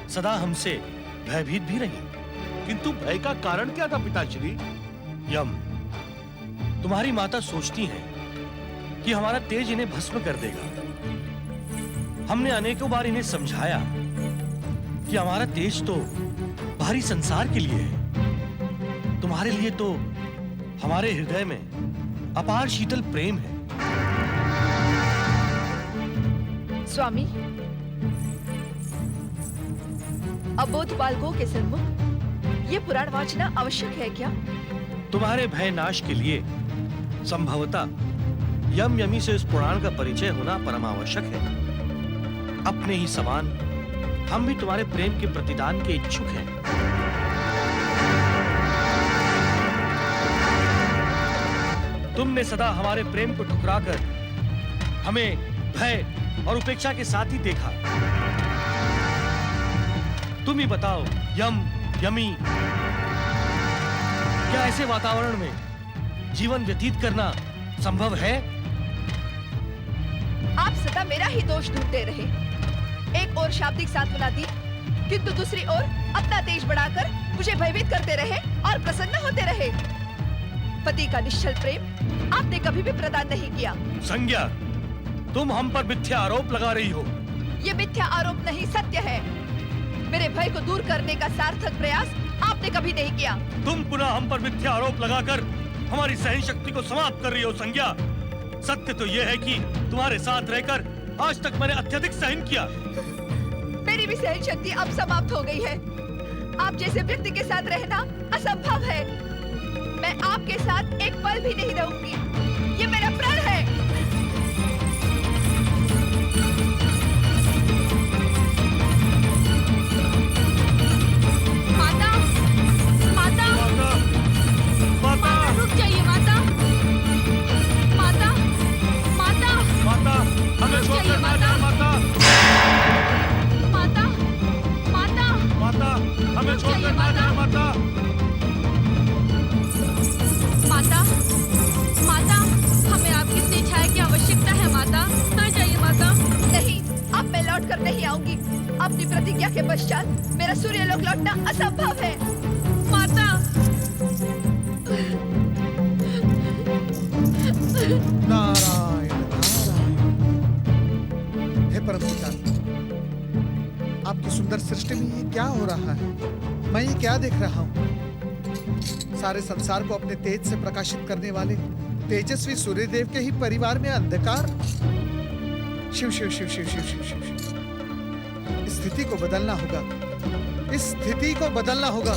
सदा हमसे भयभीत भी रही। किंतु भय का कारण क्या था पिताश्री? तुम्हारी माता सोचती है कि हमारा तेज इन्हें भस्म कर देगा। हमने अनेकों बार इन्हें समझाया कि हमारा तेज तो बाहरी संसार के लिए है, तुम्हारे लिए तो हमारे हृदय में अपार शीतल प्रेम है। स्वामी, अबोध बालकों के सन्मुख ये पुराण वाचना आवश्यक है क्या? तुम्हारे भय नाश के लिए संभवतः यमी से इस पुराण का परिचय होना परमावश्यक है। अपने ही समान हम भी तुम्हारे प्रेम के प्रतिदान के इच्छुक हैं। तुमने सदा हमारे प्रेम को ठुकराकर हमें भय और उपेक्षा के साथ ही देखा। तुम ही बताओ यमी, क्या ऐसे वातावरण में जीवन व्यतीत करना संभव है? आप सदा मेरा ही दोष ढूंढते रहे। एक और शाब्दिक सांत्वना दी, किंतु दूसरी ओर अपना तेज बढ़ाकर मुझे भयभीत करते रहे और प्रसन्न होते रहे। पति का निश्चल प्रेम आपने कभी भी प्रदान नहीं किया। संज्ञा, तुम हम पर मिथ्या आरोप लगा रही हो। ये मिथ्या आरोप नहीं, सत्य है। मेरे भय को दूर करने का सार्थक प्रयास आपने कभी नहीं किया। तुम पुनः हम पर मिथ्या आरोप लगाकर हमारी सहन शक्ति को समाप्त कर रही हो। संज्ञा, सत्य तो यह है कि तुम्हारे साथ रहकर आज तक मैंने अत्यधिक सहन किया। मेरी भी सहन शक्ति अब समाप्त हो गई है। आप जैसे व्यक्ति के साथ रहना असंभव है। मैं आपके साथ एक पल भी नहीं रहूंगी। ये मेरा प्रण है। माता, माता, माता, रुक जाइए माता, माता, माता, माता, हमें छोड़कर ना जाए माता, माता, माता, माता, हमें छोड़कर ना जाए माता, माता, माता, हमें आपकी स्नेह की आवश्यकता है माता, ना जाइए माता। नहीं, अब मैं लौट कर नहीं आऊंगी। अपनी प्रतिज्ञा के पश्चात मेरा सूर्यलोक लौटना असंभव है। माता, नारायण नारायण। हे परमपिता, आपकी सुंदर सृष्टि में ये क्या हो रहा है? मैं ये क्या देख रहा हूँ? सारे संसार को अपने तेज से प्रकाशित करने वाले तेजस्वी सूर्यदेव के ही परिवार में अंधकार। शिव शिव शिव शिव शिव शिव शिव शिव। इस स्थिति को बदलना होगा, इस स्थिति को बदलना होगा।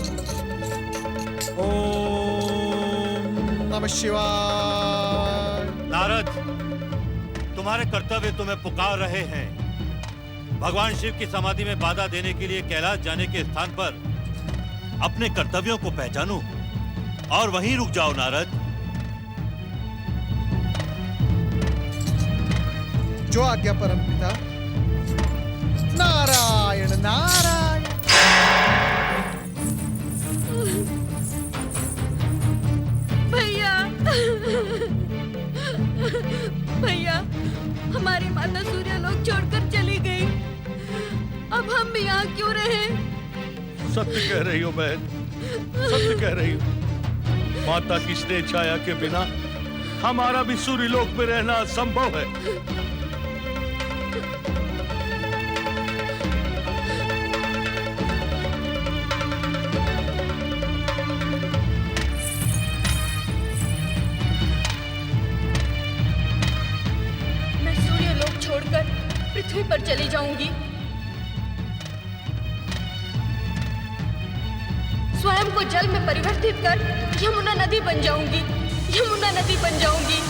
ओम नमः शिवाय। नारद, तुम्हारे कर्तव्य तुम्हें पुकार रहे हैं। भगवान शिव की समाधि में बाधा देने के लिए कैलाश जाने के स्थान पर अपने कर्तव्यों को पहचानो और वहीं रुक जाओ नारद। जो आज्ञा परमपिता। नारायण नारायण। भैया भैया, हमारी माता सूर्यलोक छोड़कर चली गई। अब हम भी यहाँ क्यों रहे? सत्य कह रही हो बहन, सत्य कह रही हो। माता की स्नेह छाया के बिना हमारा भी सूर्यलोक में रहना असंभव है। मैं सूर्यलोक छोड़कर पृथ्वी पर चली जाऊंगी। स्वयं को जल में परिवर्तित कर यमुना नदी बन जाऊंगी, यमुना नदी बन जाऊंगी।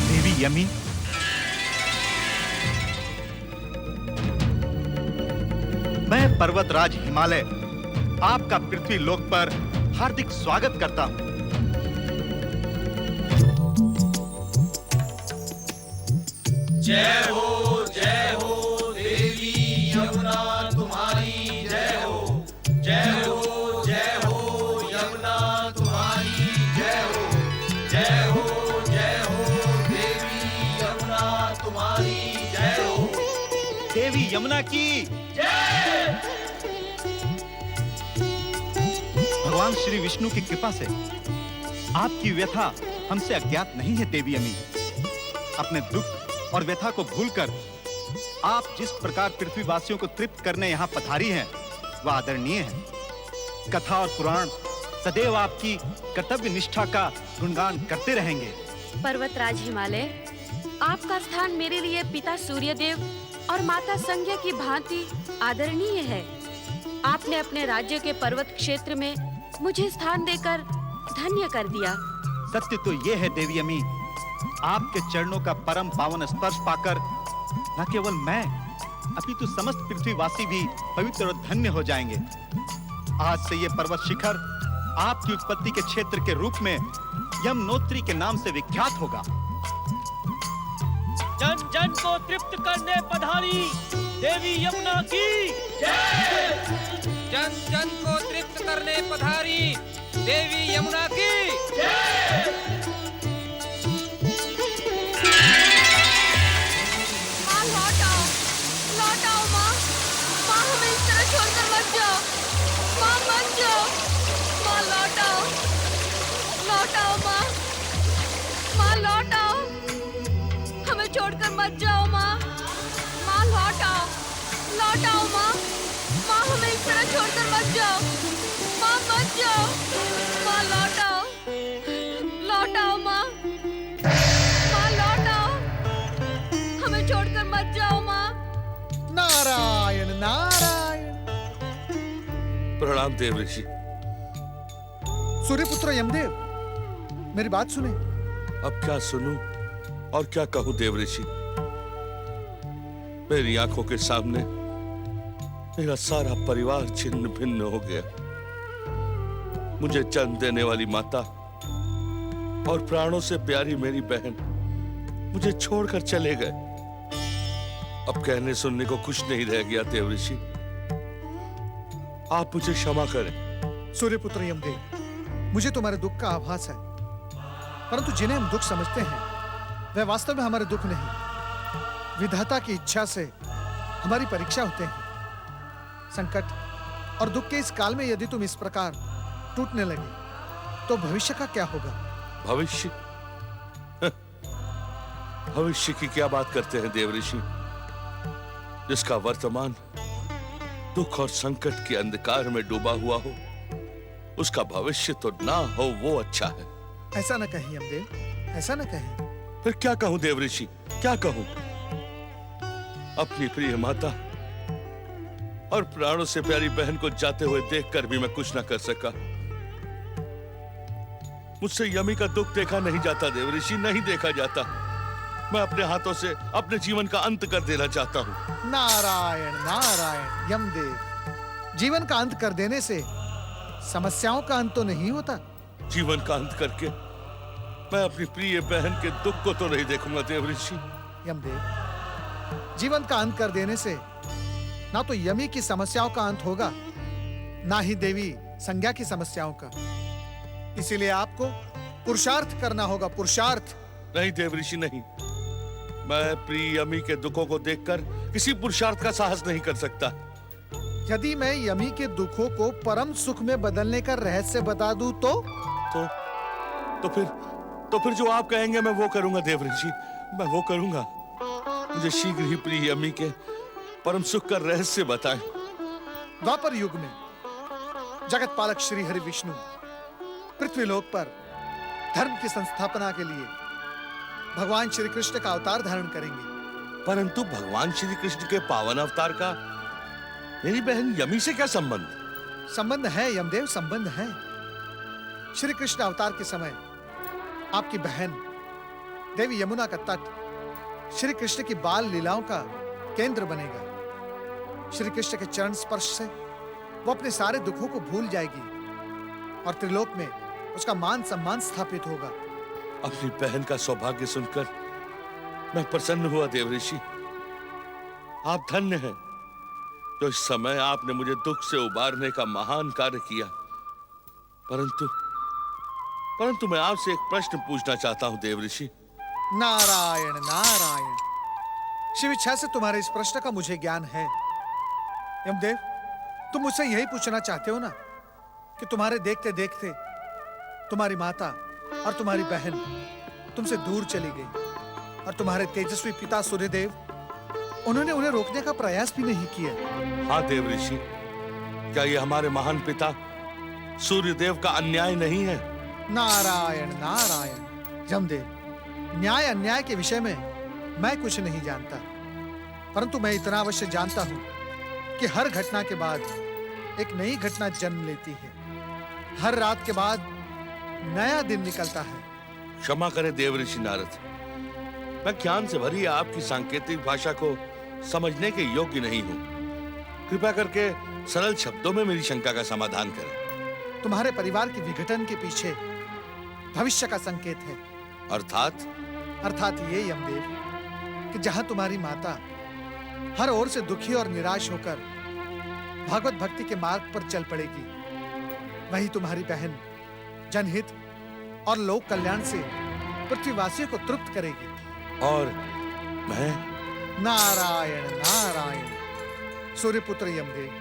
देवी यमी, मैं पर्वतराज हिमालय आपका पृथ्वी लोक पर हार्दिक स्वागत करता हूं। जय हो देवी यमुना तुम्हारी जय हो। जय हो यमुना तुम्हारी जय हो। जय हो देवी यमुना तुम्हारी जय हो। देवी यमुना की भगवान श्री विष्णु की कृपा से आपकी व्यथा हमसे अज्ञात नहीं है देवी अमी। अपने दुख और व्यथा को भूलकर आप जिस प्रकार पृथ्वीवासियों को तृप्त करने यहाँ पधारी हैं, वह आदरणीय है। कथा और पुराण सदैव आपकी कर्तव्य निष्ठा का गुणगान करते रहेंगे। पर्वतराज हिमालय, आपका स्थान मेरे लिए पिता सूर्यदेव और माता संज्ञा की भांति आदरणीय है। आपने अपने राज्य के पर्वत क्षेत्र में मुझे स्थान देकर धन्य कर दिया। सत्य तो ये है देवी अमी, आपके चरणों का परम पावन स्पर्श पाकर न केवल मैं अपितु समस्त पृथ्वीवासी भी पवित्र और धन्य हो जाएंगे। आज से ये पर्वत शिखर आपकी उत्पत्ति के क्षेत्र के रूप में यमुनोत्री के नाम से विख्यात होगा। जन जन को तृप्त करने पधारी देवी यमुना की जय। जन जन को तृप्त करने पधारी देवी यमुना की जय। माँ लौट आओ माँ। माँ हमें इस तरह छोड़कर मत जाओ। माँ मत जाओ। माँ लौट आओ माँ। माँ लौट आओ, हमें छोड़कर मत जाओ माँ। माँ लौट आओ माँ। माँ हमें इस तरह छोड़कर मत जाओ। माँ मत जाओ। माँ लौट आओ माँ। माँ लौट आओ, हमें छोड़कर मत जाओ माँ। नारायण नारायण। प्रणाम देव ऋषि। सूर्यपुत्र यमदेव, मेरी बात सुने। अब क्या सुनूं और क्या कहूं देव ऋषि। मेरी आंखों के सामने मेरा सारा परिवार छिन्न भिन्न हो गया। मुझे जन्म देने वाली माता और प्राणों से प्यारी मेरी बहन मुझे छोड़कर चले गए। अब कहने सुनने को कुछ नहीं रह गया देव ऋषि। आप मुझे क्षमा करें। सूर्यपुत्र यमदेव, मुझे तुम्हारे दुख का आभास है, परंतु जिन्हें हम दुख समझते हैं वे वास्तव में हमारे दुख नहीं, विधाता की इच्छा से हमारी परीक्षा होते हैं। संकट और दुख के इस काल में यदि तुम इस प्रकार टूटने लगे तो भविष्य का क्या होगा? भविष्य? भविष्य की क्या बात करते हैं देव ऋषि? जिसका वर्तमान दुख और संकट के अंधकार में डूबा हुआ हो, उसका भविष्य तो ना हो वो अच्छा है। ऐसा न कहें यमदेव, ऐसा न कहें। फिर क्या कहूं देव ऋषि, क्या कहूं? अपनी प्रिय माता और प्राणों से प्यारी बहन को जाते हुए देखकर भी मैं कुछ न कर सका। मुझसे यमी का दुख देखा नहीं जाता देव ऋषि, नहीं देखा जाता। मैं अपने हाथों से अपने जीवन का अंत कर देना चाहता हूं। नारायण नारायण यमदेव, जीवन का अंत कर देने से समस्याओं का अंत तो नहीं होता। जीवन का अंत करके मैं अपनी प्रिय बहन के दुख को तो नहीं देखूंगा देव ऋषि। यमदेव, जीवन का अंत कर देने से ना तो यमी की समस्याओं का अंत होगा, ना ही देवी संज्ञा की समस्याओं का। इसीलिए आपको पुरुषार्थ करना होगा, पुरुषार्थ। नहीं देव ऋषि नहीं, मैं प्रिय यमी के दुखों को देखकर किसी पुरुषार्थ का साहस नहीं कर सकता। यदि मैं यमी के दुखों को परम सुख में बदलने का रहस्य बता दूं तो फिर जो आप कहेंगे मैं वो करूंगा देव ऋषि, मैं वो करूंगा। मुझे शीघ्र ही प्रिय यमी के परम सुख का रहस्य बताएं। द्वापर युग में जगत पालक श्री हरि विष्णु पृथ्वीलोक पर धर्म की संस्थापना के लिए भगवान श्री कृष्ण का अवतार धारण करेंगे। परंतु भगवान श्री कृष्ण के पावन अवतार का मेरी बहन यमी से क्या संबंध? संबंध है यमदेव, संबंध है। श्री कृष्ण अवतार के समय आपकी बहन देवी यमुना का तट श्री कृष्ण की बाल लीलाओं का केंद्र बनेगा। श्री कृष्ण के चरण स्पर्श से वो अपने सारे दुखों को भूल जाएगी और त्रिलोक में उसका मान सम्मान स्थापित होगा। अपनी बहन का सौभाग्य सुनकर मैं प्रसन्न हुआ देव ऋषि। आप धन्य हैं जो इस समय आपने मुझे दुख से उबारने का महान कार्य किया। परंतु मैं आपसे एक प्रश्न पूछना चाहता हूं देव ऋषि। नारायण नारायण, शिव इच्छा से तुम्हारे इस प्रश्न का मुझे ज्ञान है। यमदेव, तुम मुझसे यही पूछना चाहते हो ना कि तुम्हारे देखते देखते तुम्हारी माता और तुम्हारी बहन तुमसे दूर चली गई और तुम्हारे तेजस्वी पिता सूर्यदेव, उन्होंने उन्हें रोकने का प्रयास भी नहीं किया। हाँ देव ऋषि, क्या ये हमारे महान पिता सूर्यदेव का अन्याय नहीं है? नारायण नारायण यमदेव, न्याय अन्याय के विषय में मैं कुछ नहीं जानता, परंतु मैं इतना अवश्य जानता हूं कि हर घटना के बाद एक नई घटना जन्म लेती है। हर रात के बाद नया दिन निकलता है। क्षमा करें देव ऋषि नारद, मैं ज्ञान से भरी आपकी सांकेतिक भाषा को समझने के योग्य नहीं हूं। कृपया करके सरल शब्दों में मेरी शंका का समाधान करें। तुम्हारे परिवार के विघटन के पीछे भविष्य का संकेत है। अर्थात ये यमदेव कि जहां तुम्हारी माता हर ओर से दुखी और निराश होकर भागवत भक्ति के मार्ग पर चल पड़ेगी, वहीं तुम्हारी बहन जनहित और लोक कल्याण से पृथ्वीवासियों को तृप्त करेगी। और मैं? नारायण नारायण, सूर्यपुत्र यमदेव,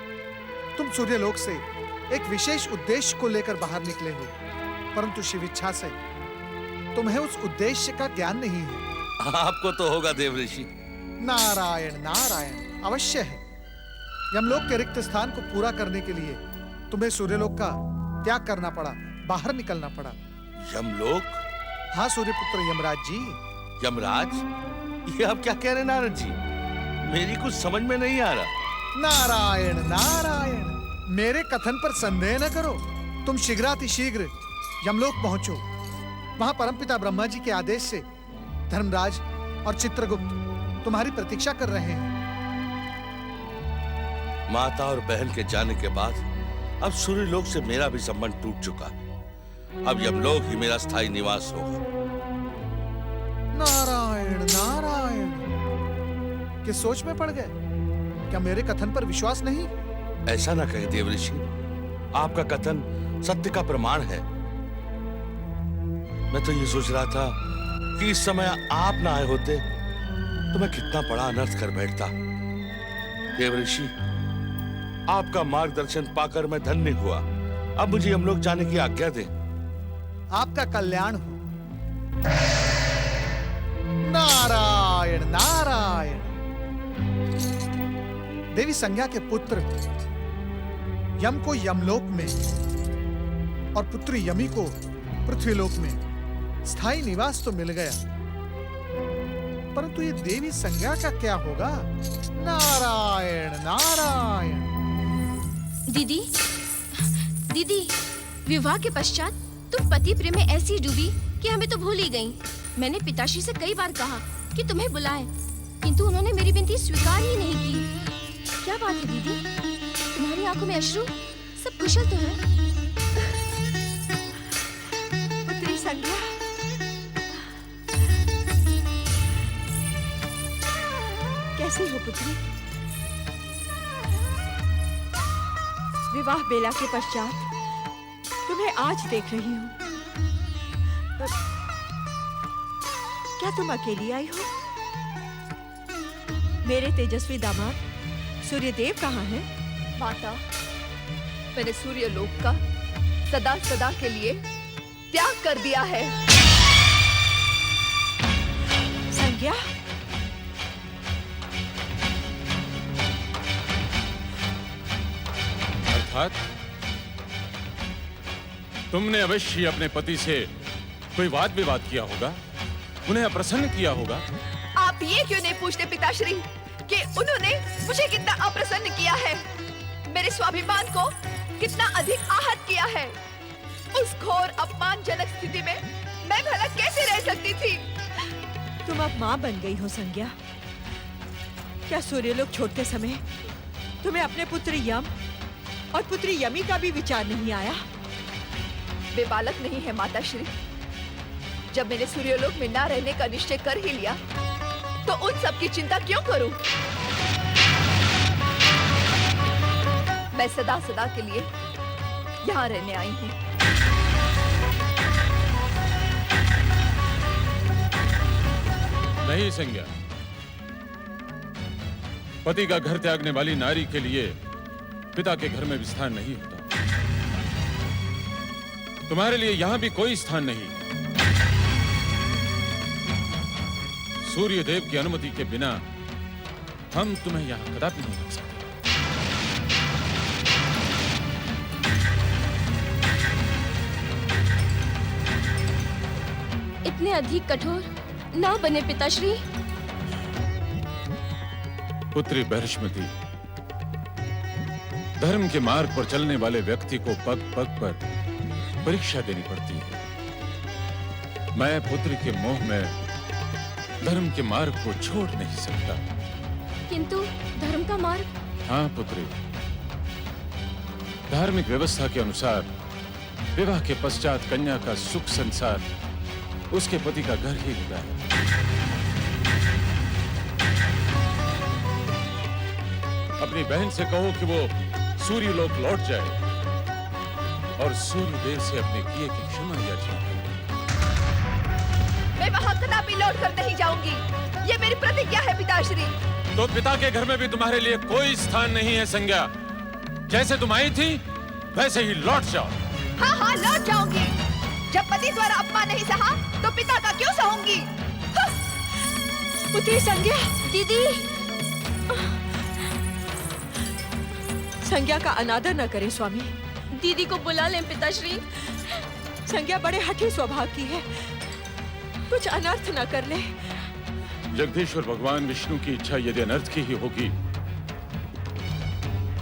तुम सूर्यलोक से एक विशेष उद्देश्य को लेकर बाहर निकले हो, परंतु शिव इच्छा से तुम्हें उस उद्देश्य का ज्ञान नहीं है। आपको तो होगा देव ऋषि। नारायण नारायण, अवश्य है। यमलोक के रिक्त स्थान को पूरा करने के लिए तुम्हें सूर्यलोक का त्याग करना पड़ा, बाहर निकलना पड़ा। यमलोक? हाँ सूर्यपुत्र यमराज जी। यमराज? ये आप क्या कह रहे हैं नारद जी? मेरी कुछ समझ में नहीं आ रहा। नारायण नारायण, मेरे कथन पर संदेह न करो। तुम शीघ्रातिशीघ्र यमलोक पहुंचो। वहां परमपिता ब्रह्मा जी के आदेश से धर्मराज और चित्रगुप्त तुम्हारी प्रतीक्षा कर रहे हैं। माता और बहन के जाने के बाद अब सूर्यलोक से मेरा भी संबंध टूट चुका। अब यमलोक ही मेरा स्थायी निवास होगा। नारायण नारायण, किस सोच में पड़ गए? क्या मेरे कथन पर विश्वास नहीं? ऐसा ना कहे देवऋषि, आपका कथन सत्य का प्रमाण है। मैं तो ये सोच रहा था कि इस समय आप ना आए होते तो मैं कितना बड़ा अनर्थ कर बैठता। देवऋषि, आपका मार्गदर्शन पाकर मैं धन्य हुआ। अब मुझे हम लोग जाने की आज्ञा दें। आपका कल्याण हो। नारायण नारायण। देवी संज्ञा के पुत्र यम को यमलोक में और पुत्री यमी को पृथ्वीलोक में स्थायी निवास तो मिल गया, परंतु ये देवी संज्ञा का क्या होगा? नारायण नारायण। दीदी, दीदी, विवाह के पश्चात तुम पति प्रेम में ऐसी डूबी कि हमें तो भूल ही गई। मैंने पिताश्री से कई बार कहा कि तुम्हें बुलाएं, किंतु उन्होंने मेरी विनती स्वीकार ही नहीं की। क्या बात है दीदी? तुम्हारी आंखों में अश्रु? सब कुशल तो है? पुत्री संज्ञा, कैसी हो पुत्री? विवाह बेला के पश्चात तुम्हें आज देख रही हूँ। क्या तुम अकेली आई हो? मेरे तेजस्वी दामाद सूर्यदेव कहाँ हैं? माता, मैंने सूर्यलोक का सदा सदा के लिए त्याग कर दिया है। संज्ञा, अर्थात तुमने अवश्य अपने पति से कोई वाद विवाद किया होगा, उन्हें अप्रसन्न किया होगा। आप ये क्यों नहीं पूछते पिताश्री कि उन्होंने मुझे कितना अप्रसन्न किया है, मेरे स्वाभिमान को कितना अधिक आहत किया है। उस घोर अपमानजनक स्थिति में मैं भला कैसे रह सकती थी? तुम अब माँ बन गई हो संज्ञा। क्या सूर्यलोक छोड़ते समय तुम्हें अपने पुत्र यम और पुत्री यमी का भी विचार नहीं आया? वे बालक नहीं है माताश्री। जब मैंने सूर्यलोक में ना रहने का निश्चय कर ही लिया तो उन सब की चिंता क्यों करूं? मैं सदा सदा के लिए यहाँ रहने आई हूँ। नहीं संज्ञा, पति का घर त्यागने वाली नारी के लिए पिता के घर में भी स्थान नहीं होता। तुम्हारे लिए यहां भी कोई स्थान नहीं। सूर्यदेव की अनुमति के बिना हम तुम्हें यहां कदापि नहीं रख सकते। इतने अधिक कठोर ना बने पिताश्री। पुत्री बृहस्पति, धर्म के मार्ग पर चलने वाले व्यक्ति को पग पग पर परीक्षा देनी पड़ती है। मैं पुत्री के मोह में धर्म के मार्ग को छोड़ नहीं सकता। किंतु धर्म का मार्ग? हाँ पुत्री, धार्मिक व्यवस्था के अनुसार विवाह के पश्चात कन्या का सुख संसार उसके पति का घर ही होता है। अपनी बहन से कहो कि वो सूर्यलोक लौट जाए और सूर्यदेव से अपने किए की क्षमा याचना करे। मैं वहाँ कदापि लौट कर नहीं जाऊंगी, ये मेरी प्रतिज्ञा है पिताश्री। तो पिता के घर में भी तुम्हारे लिए कोई स्थान नहीं है संज्ञा। जैसे तुम आई थी वैसे ही लौट जाओ। हाँ हाँ लौट जाऊंगी। जब पति द्वारा अपमान नहीं सहा तो पिता का क्यों सहूंगी? हाँ। पुत्री संज्ञा, दीदी, संज्ञा का अनादर न करें स्वामी। दीदी को बुला लें पिताश्री। संज्ञा बड़े हठी स्वभाव की है, कुछ अनर्थ न कर ले। जगदीश्वर भगवान विष्णु की इच्छा यदि अनर्थ की ही होगी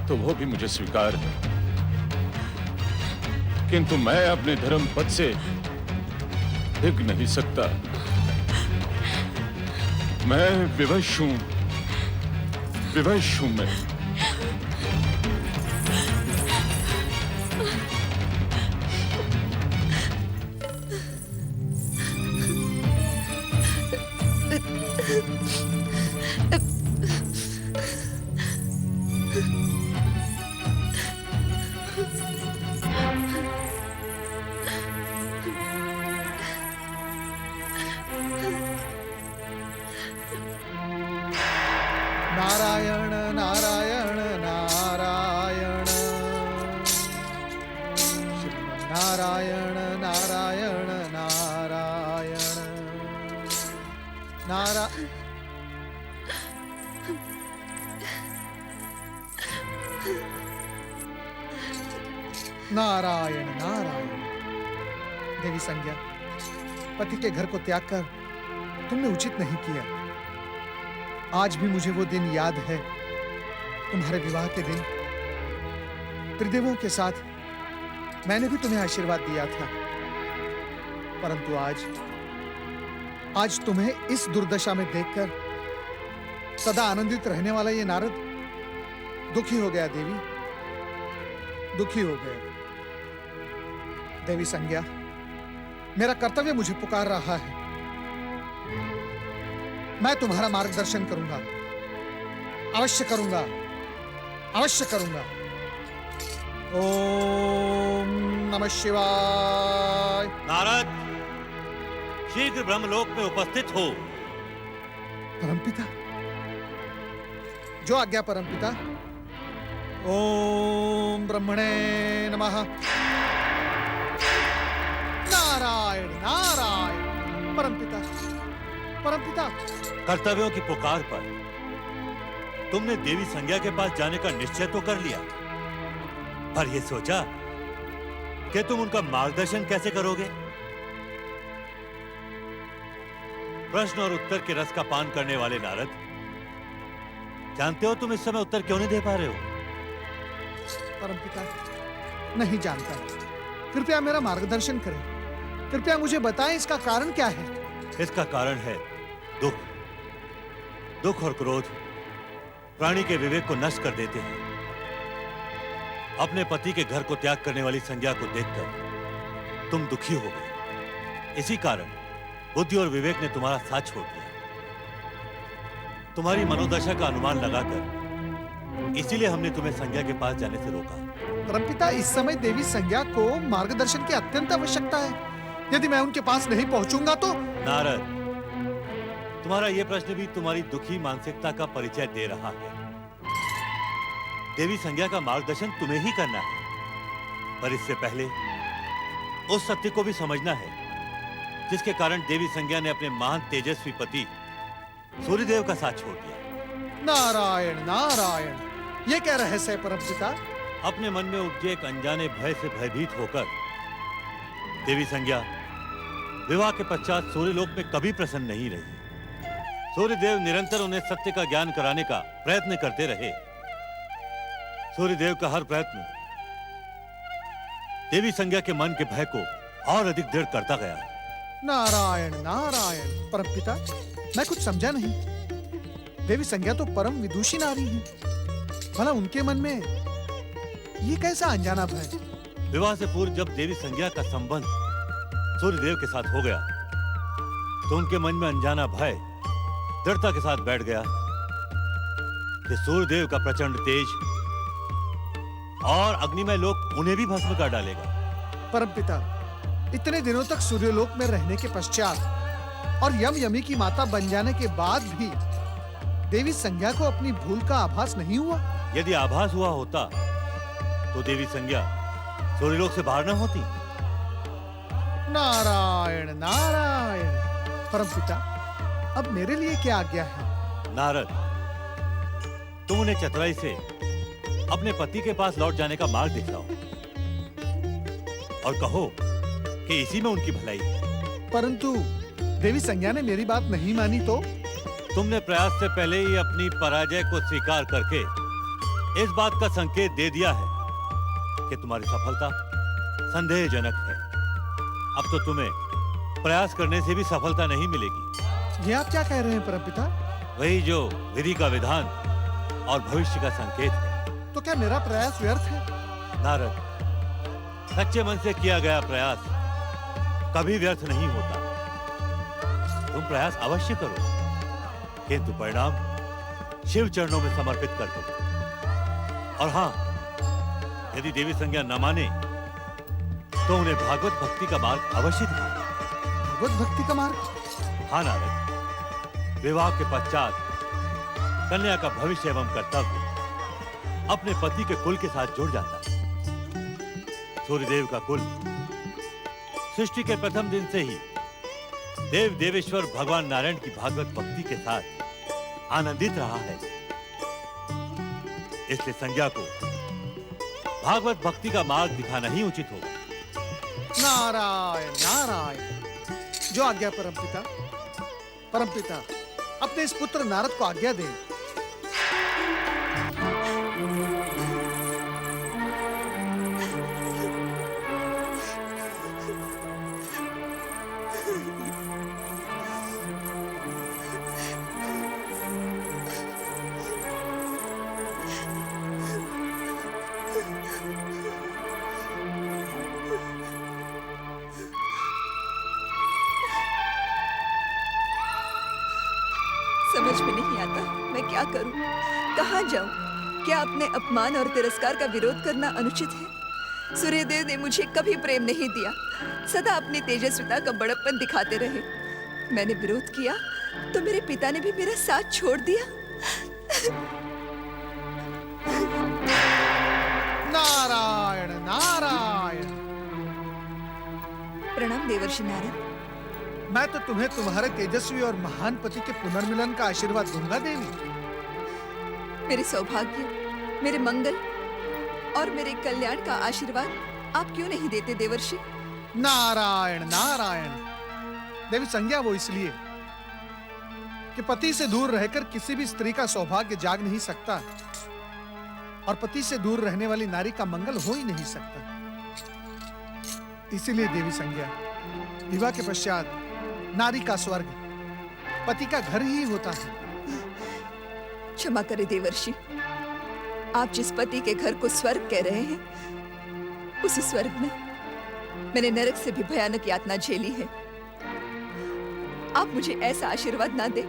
तो वो भी मुझे स्वीकार है, किंतु मैं अपने धर्म पद से हिग नहीं सकता। मैं विवश हूं मैं। नारायण नारायण नारायण नारा नारायण नारायण। देवी संज्ञा, पति के घर को त्याग कर तुमने उचित नहीं किया। आज भी मुझे वो दिन याद है, तुम्हारे विवाह के दिन। त्रिदेवों के साथ मैंने भी तुम्हें आशीर्वाद दिया था, परंतु आज तुम्हें इस दुर्दशा में देखकर सदा आनंदित रहने वाला ये नारद दुखी हो गया। देवी, दुखी हो गया। देवी संज्ञा, मेरा कर्तव्य मुझे पुकार रहा है। मैं तुम्हारा मार्गदर्शन करूंगा, अवश्य करूंगा, अवश्य करूंगा। ओम नमः शिवाय। नारद, शीघ्र ब्रह्मलोक में उपस्थित हो। परमपिता, जो आज्ञा परमपिता। ओम ब्रह्मणे नमः। नारायण नारायण। परमपिता, परमपिता। कर्तव्यों की पुकार पर तुमने देवी संज्ञा के पास जाने का निश्चय तो कर लिया, पर यह सोचा कि तुम उनका मार्गदर्शन कैसे करोगे? प्रश्न और उत्तर के रस का पान करने वाले नारद, जानते हो तुम इस समय उत्तर क्यों नहीं दे पा रहे हो? परमपिता, नहीं जानता। कृपया मेरा मार्गदर्शन करें। कृपया मुझे बताएं इसका कारण क्या है। इसका कारण है दुख। दुख और क्रोध प्राणी के विवेक को नष्ट कर देते हैं। अपने पति के घर को त्याग करने वाली संज्ञा को देखकर तुम दुखी हो गए। इसी कारण बुद्धि और विवेक ने तुम्हारा साथ छोड़ दिया। तुम्हारी मनोदशा का अनुमान लगाकर इसीलिए हमने तुम्हें संज्ञा के पास जाने से रोका। परमपिता, इस समय देवी संज्ञा को मार्गदर्शन की अत्यंत आवश्यकता है। यदि मैं उनके पास नहीं पहुंचूंगा तो। नारद, तुम्हारा यह प्रश्न भी तुम्हारी दुखी मानसिकता का परिचय दे रहा है। देवी संज्ञा का मार्गदर्शन तुम्हें ही करना है, पर इससे पहले उस सत्य को भी समझना है जिसके कारण देवी संज्ञा ने अपने महान तेजस्वी पति सूर्यदेव का साथ छोड़ दिया। नारायण नारायण। ये क्या रहस्य है परमपिता? अपने मन में उपजे एक अनजाने भय से भयभीत होकर देवी संज्ञा विवाह के पश्चात सूर्यलोक में कभी प्रसन्न नहीं रही। सूर्यदेव निरंतर उन्हें सत्य का ज्ञान कराने का प्रयत्न करते रहे। सूर्यदेव का हर प्रयत्न देवी संज्ञा के मन के भय को और अधिक दृढ़ करता गया। नारायण नारायण। परमपिता, मैं कुछ समझा नहीं। देवी संज्ञा तो परम विदुषी नारी है, भला उनके मन में ये कैसा अनजाना भय? विवाह से पूर्व जब देवी संज्ञा का संबंध सूर्यदेव के साथ हो गया तो उनके मन में अनजाना भय दृढ़ता के साथ बैठ गया कि सूर्यदेव का प्रचंड तेज और अग्निमय लोक उन्हें भी भस्म कर डालेगा। परमपिता, इतने दिनों तक सूर्यलोक में रहने के पश्चात और यमी की माता बन जाने के बाद भी देवी संज्ञा को अपनी भूल का आभास नहीं हुआ? यदि आभास हुआ होता तो देवी संज्ञा सूर्यलोक से बाहर न होती। नारायण नारायण। परमपिता, अब मेरे लिए क्या आज्ञा है? नारद, तुम उन्हें चतुराई से अपने पति के पास लौट जाने का मार्ग दिखाओ और कहो कि इसी में उनकी भलाई है। परंतु देवी संज्ञा ने मेरी बात नहीं मानी तो? तुमने प्रयास से पहले ही अपनी पराजय को स्वीकार करके इस बात का संकेत दे दिया है कि तुम्हारी सफलता संदेहजनक है। अब तो तुम्हें प्रयास करने से भी सफलता नहीं मिलेगी। ये आप क्या कह रहे हैं परमपिता? वही जो विधि का विधान और भविष्य का संकेत है। तो क्या मेरा प्रयास व्यर्थ है? नारद, सच्चे मन से किया गया प्रयास कभी व्यर्थ नहीं होता। तुम प्रयास अवश्य करो, किंतु परिणाम शिव चरणों में समर्पित कर दो। और हाँ, यदि देवी संज्ञा न माने तो उन्हें भागवत भक्ति का मार्ग अवश्य दिखाना। भागवत भक्ति का मार्ग? हाँ नारद, विवाह के पश्चात कन्या का भविष्य एवं कर्तव्य अपने पति के कुल के साथ जुड़ जाता है। सूर्यदेव का कुल सृष्टि के प्रथम दिन से ही देव देवेश्वर भगवान नारायण की भागवत भक्ति के साथ आनंदित रहा है। इसलिए संज्ञा को भागवत भक्ति का मार्ग दिखाना ही उचित होगा। नारायण नारायण। जो आज्ञा परमपिता। परमपिता, अपने इस पुत्र नारद को आज्ञा दें। समझ में नहीं आता मैं क्या करूं, कहां जाऊं। क्या अपने अपमान और तिरस्कार का विरोध करना अनुचित है? सूर्यदेव ने मुझे कभी प्रेम नहीं दिया, सदा अपनी तेजस्विता का बड़प्पन दिखाते रहे। मैंने विरोध किया तो मेरे पिता ने भी मेरा साथ छोड़ दिया। नारायण नारायण। प्रणाम देवर्षि नारद। मैं तो तुम्हें तुम्हारे तेजस्वी और महान पति के पुनर्मिलन का आशीर्वाद दूंगा देवी। मेरे सौभाग्य, मेरे मंगल और मेरे कल्याण का आशीर्वाद आप क्यों नहीं देते देवर्षि? नारायण नारायण। देवी संज्ञा वो इसलिए कि पति से दूर रहकर किसी भी स्त्री का सौभाग्य जाग नहीं सकता और पति से दूर रहने वाली नारी का मंगल हो ही नहीं सकता। इसीलिए देवी संज्ञा, विवाह के पश्चात नारी का स्वर्ग पति का घर ही होता है। क्षमा करें देवर्षि, आप जिस पति के घर को स्वर्ग कह रहे हैं, उसी स्वर्ग में मैंने नरक से भी भयानक यातना झेली है। आप मुझे ऐसा आशीर्वाद ना दें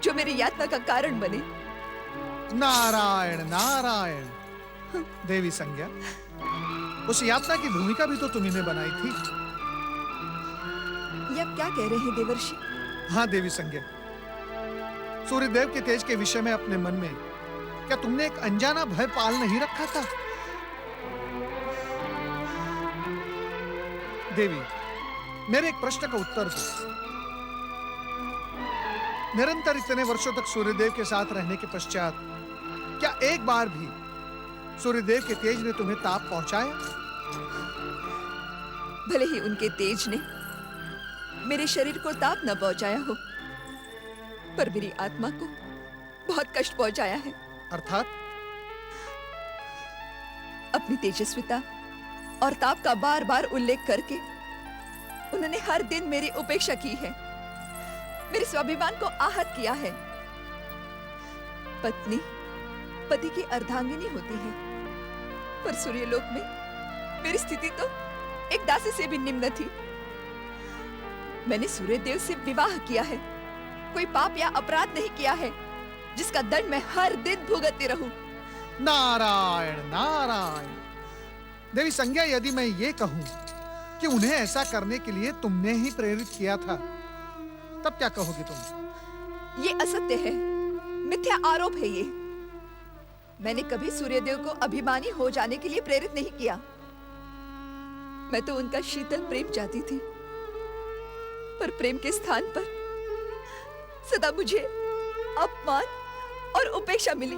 जो मेरी यातना का कारण बने। नारायण नारायण। देवी संज्ञा, उस यातना की भूमिका भी तो तुम्ही ने बनाई थी। ये आप क्या कह रहे हैं देवर्षि? हाँ देवी संज्ञा, सूर्यदेव के तेज के विषय में अपने मन में क्या तुमने एक अनजाना भय पाल नहीं रखा था? देवी, मेरे एक प्रश्न का उत्तर दो। निरंतर इतने वर्षों तक सूर्यदेव के साथ रहने के पश्चात क्या एक बार भी सूर्यदेव के तेज ने तुम्हें ताप पहुंचाया? भले ही उनके तेज ने मेरे शरीर को ताप न पहुंचाया हो, पर मेरी आत्मा को बहुत कष्ट पहुंचाया है। अर्थात? अपनी तेजस्विता और ताप का बार बार उल्लेख करके उन्होंने हर दिन मेरी उपेक्षा की है, मेरे स्वाभिमान को आहत किया है। पत्नी पति की अर्धांगिनी होती है, पर सूर्यलोक में मेरी स्थिति तो एक दासी से भी निम्न थी। मैंने सूर्यदेव से विवाह किया है, कोई पाप या अपराध नहीं किया है जिसका दंड मैं हर दिन भुगतती रहूं। नारायण नारायण। देवी संज्ञा, यदि मैं ये कहूं कि उन्हें ऐसा करने के लिए तुमने ही प्रेरित किया था, तब क्या कहोगे तुम? ये असत्य है, मिथ्या आरोप है ये। मैंने कभी सूर्यदेव को अभिमानी हो जाने के लिए प्रेरित नहीं किया। मैं तो उनका शीतल प्रेम चाहती थी, पर प्रेम के स्थान पर सदा मुझे अपमान और उपेक्षा मिली।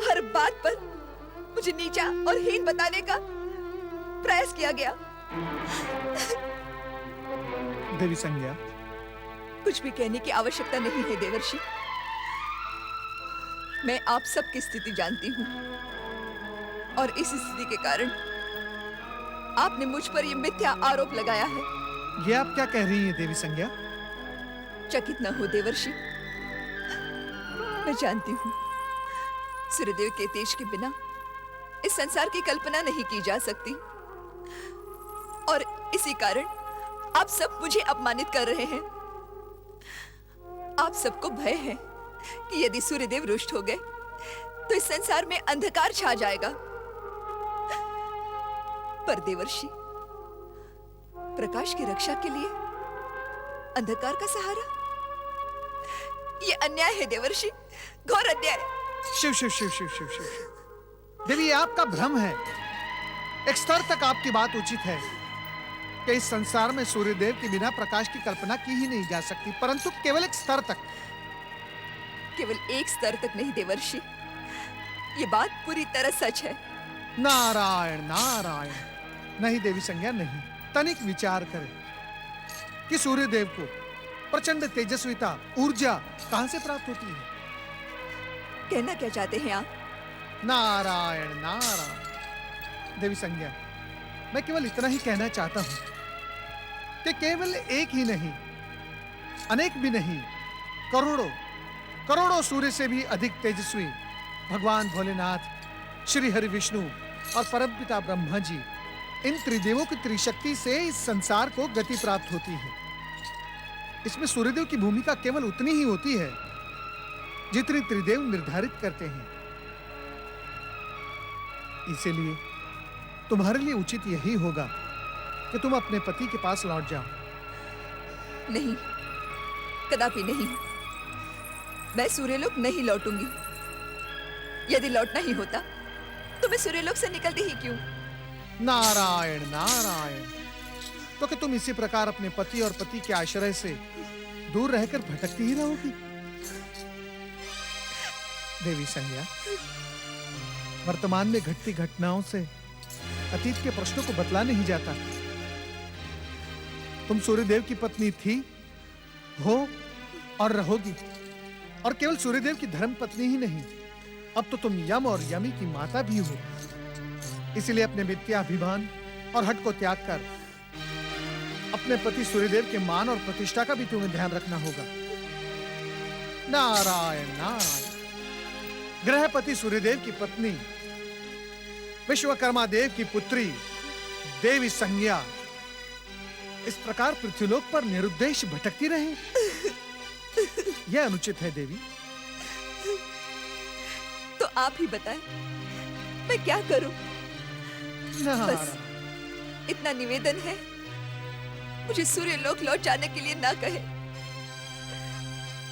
हर बात पर मुझे नीचा और हीन बताने का प्रयास किया गया। देवी संज्ञा, कुछ भी कहने की आवश्यकता नहीं है देवर्षि। मैं आप सबकी स्थिति जानती हूँ और इस स्थिति के कारण आपने मुझ पर यह मिथ्या आरोप लगाया है। ये आप क्या कह रही हैं देवी संज्ञा? चकित न हो देवर्षि, मैं जानती हूँ सूर्यदेव के तेज के बिना इस संसार की कल्पना नहीं की जा सकती, और इसी कारण आप सब मुझे अपमानित कर रहे हैं। आप सबको भय है कि यदि सूर्यदेव रुष्ट हो गए तो इस संसार में अंधकार छा जाएगा। पर देवर्षि, प्रकाश की रक्षा के लिए अंधकार का सहारा, ये अन्याय है देवर्षि, घोर अन्याय। शिव शिव शिव शिव शिव शिव। देवी, ये आपका भ्रम है। एक स्तर तक आपकी बात उचित है कि इस संसार में सूर्यदेव के बिना प्रकाश की कल्पना की ही नहीं जा सकती, परंतु केवल एक स्तर तक। केवल एक स्तर तक नहीं देवर्षि, ये बात पूरी तरह सच है। नारायण नारायण। नहीं देवी संज्ञा, नहीं। तनिक विचार करें कि सूर्यदेव को प्रचंड तेजस्विता, ऊर्जा कहां से प्राप्त होती है? कहना क्या चाहते हैं आप? नारायण नारायण। देवी संज्ञा, मैं केवल इतना ही कहना चाहता हूं कि केवल एक ही नहीं, अनेक भी नहीं, करोड़ों करोड़ों सूर्य से भी अधिक तेजस्वी भगवान भोलेनाथ, श्री हरि विष्णु और परमपिता ब्रह्मा जी, इन त्रिदेवों की त्रिशक्ति से इस संसार को गति प्राप्त होती है। इसमें सूर्यदेव की भूमिका केवल उतनी ही होती है जितनी त्रिदेव निर्धारित करते हैं। इसीलिए तुम्हारे लिए उचित यही होगा कि तुम अपने पति के पास लौट जाओ। नहीं, कदापि नहीं। मैं सूर्यलोक नहीं लौटूंगी। यदि लौटना ही होता तो मैं सूर्यलोक से निकलती ही क्यों? नारायण नारायण। तो कि तुम इसी प्रकार अपने पति और पति के आश्रय से दूर रहकर भटकती ही रहोगी? देवी संज्ञा, वर्तमान में घटती घटनाओं से अतीत के प्रश्नों को बतला नहीं जाता। तुम सूर्यदेव की पत्नी थी, हो और रहोगी, और केवल सूर्यदेव की धर्म पत्नी ही नहीं, अब तो तुम यम और यमी की माता भी हो। इसलिए अपने मिथ्याभिमान और हट को त्याग कर अपने पति सूर्यदेव के मान और प्रतिष्ठा का भी तुम्हें ध्यान रखना होगा। नारायण नारायण। गृहपति सूर्यदेव की पत्नी, विश्वकर्मा देव की पुत्री देवी संज्ञा इस प्रकार पृथ्वीलोक पर निरुद्देश भटकती रहे, यह अनुचित है देवी। तो आप ही बताएं, मैं क्या करूं? बस इतना निवेदन है, मुझे सूर्यलोक लौट जाने के लिए ना कहे।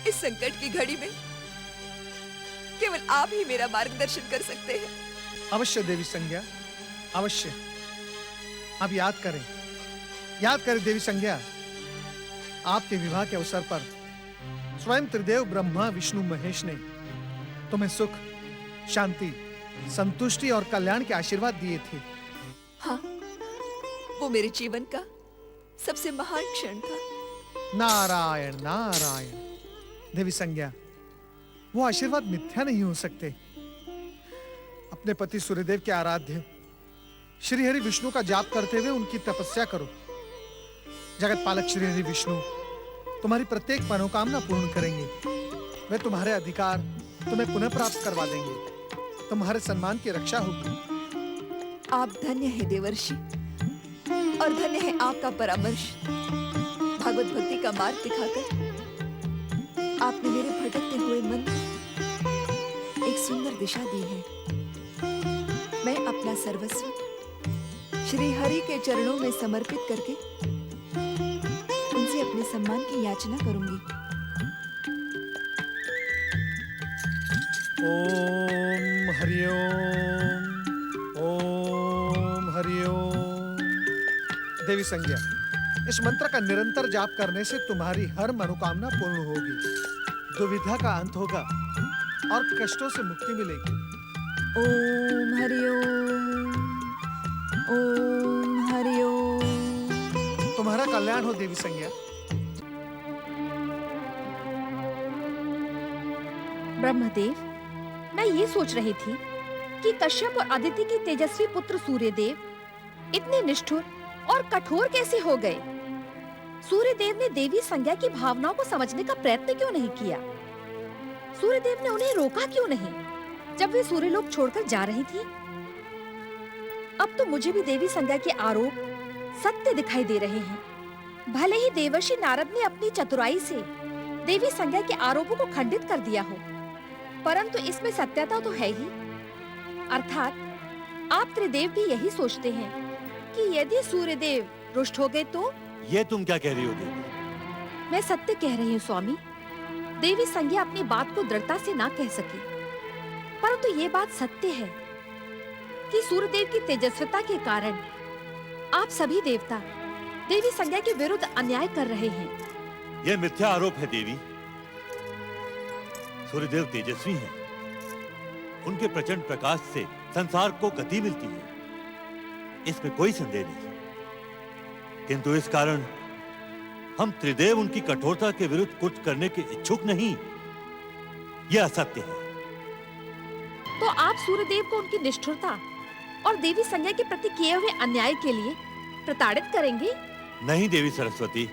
इस संकट की घड़ी में केवल आप ही मेरा मार्गदर्शन कर सकते हैं। अवश्य देवी संज्ञा, अवश्य। अब याद करें देवी संज्ञा, आपके विवाह के अवसर पर स्वयं त्रिदेव ब्रह्मा विष्णु महेश ने तुम्हें सुख, शांति, संतुष्टि और कल्याण के आशीर्वाद दिए थे। हाँ, वो मेरे जीवन का सबसे महान क्षण था। नारायण नारायण। देवी संज्ञा, वो आशीर्वाद मिथ्या नहीं हो सकते। अपने पति सूर्यदेव के आराध्य श्री हरि विष्णु का जाप करते हुए उनकी तपस्या करो। जगत पालक श्री हरि विष्णु तुम्हारी प्रत्येक मनोकामना पूर्ण करेंगे। वे तुम्हारे अधिकार तुम्हें पुनः प्राप्त करवा देंगे। तुम्हारे सम्मान की रक्षा होगी। आप धन्य है देवर्षि, और धन्य है आपका परामर्श। भागवत भक्ति का मार्ग दिखाकर आपने मेरे भटकते हुए मन को एक सुंदर दिशा दी है। मैं अपना सर्वस्व श्री हरि के चरणों में समर्पित करके उनसे अपने सम्मान की याचना करूंगी। ओम हरिओम, ओम हरिओम। देवी संज्ञा, इस मंत्र का निरंतर जाप करने से तुम्हारी हर मनोकामना पूर्ण होगी, दुविधा का अंत होगा और कष्टों से मुक्ति मिलेगी। ओम हरिओम, ओम हरिओम। तुम्हारा कल्याण हो देवी संज्ञा। ब्रह्मदेव, मैं ये सोच रही थी कि कश्यप और अदिति के तेजस्वी पुत्र सूर्यदेव इतने निष्ठुर और कठोर कैसे हो गए। सूर्यदेव ने देवी संज्ञा की भावनाओं को समझने का प्रयत्न क्यों नहीं किया? सूर्यदेव ने उन्हें रोका क्यों नहीं जब वे सूर्यलोक छोड़कर जा रही थी? अब तो मुझे भी देवी संज्ञा के आरोप सत्य दिखाई दे रहे हैं। भले ही देवर्षि नारद ने अपनी चतुराई से देवी संज्ञा के आरोपों को खंडित कर दिया हो, परंतु इसमें सत्यता तो है ही। अर्थात आप त्रिदेव भी यही सोचते हैं कि यदि सूर्यदेव रुष्ट हो गए तो? ये तुम क्या कह रही हो देवी? मैं सत्य कह रही हूँ स्वामी। देवी संज्ञा अपनी बात को दृढ़ता से ना कह सकी, परंतु ये बात सत्य है कि सूर्यदेव की तेजस्विता के कारण आप सभी देवता देवी संज्ञा के विरुद्ध अन्याय कर रहे हैं। यह मिथ्या आरोप है देवी। सूर्यदेव तेजस्वी हैं। उनके प्रचंड प्रकाश से संसार को गति मिलती है, इसमें कोई संदेह नहीं। किंतु इस कारण हम त्रिदेव उनकी कठोरता के विरुद्ध कुछ करने के इच्छुक नहीं। यह असत्य है। तो आप सूर्यदेव को उनकी निष्ठुरता और देवी संज्ञा के प्रति किए हुए अन्याय के लिए प्रताड़ित करेंगे? नहीं देवी सरस्वती,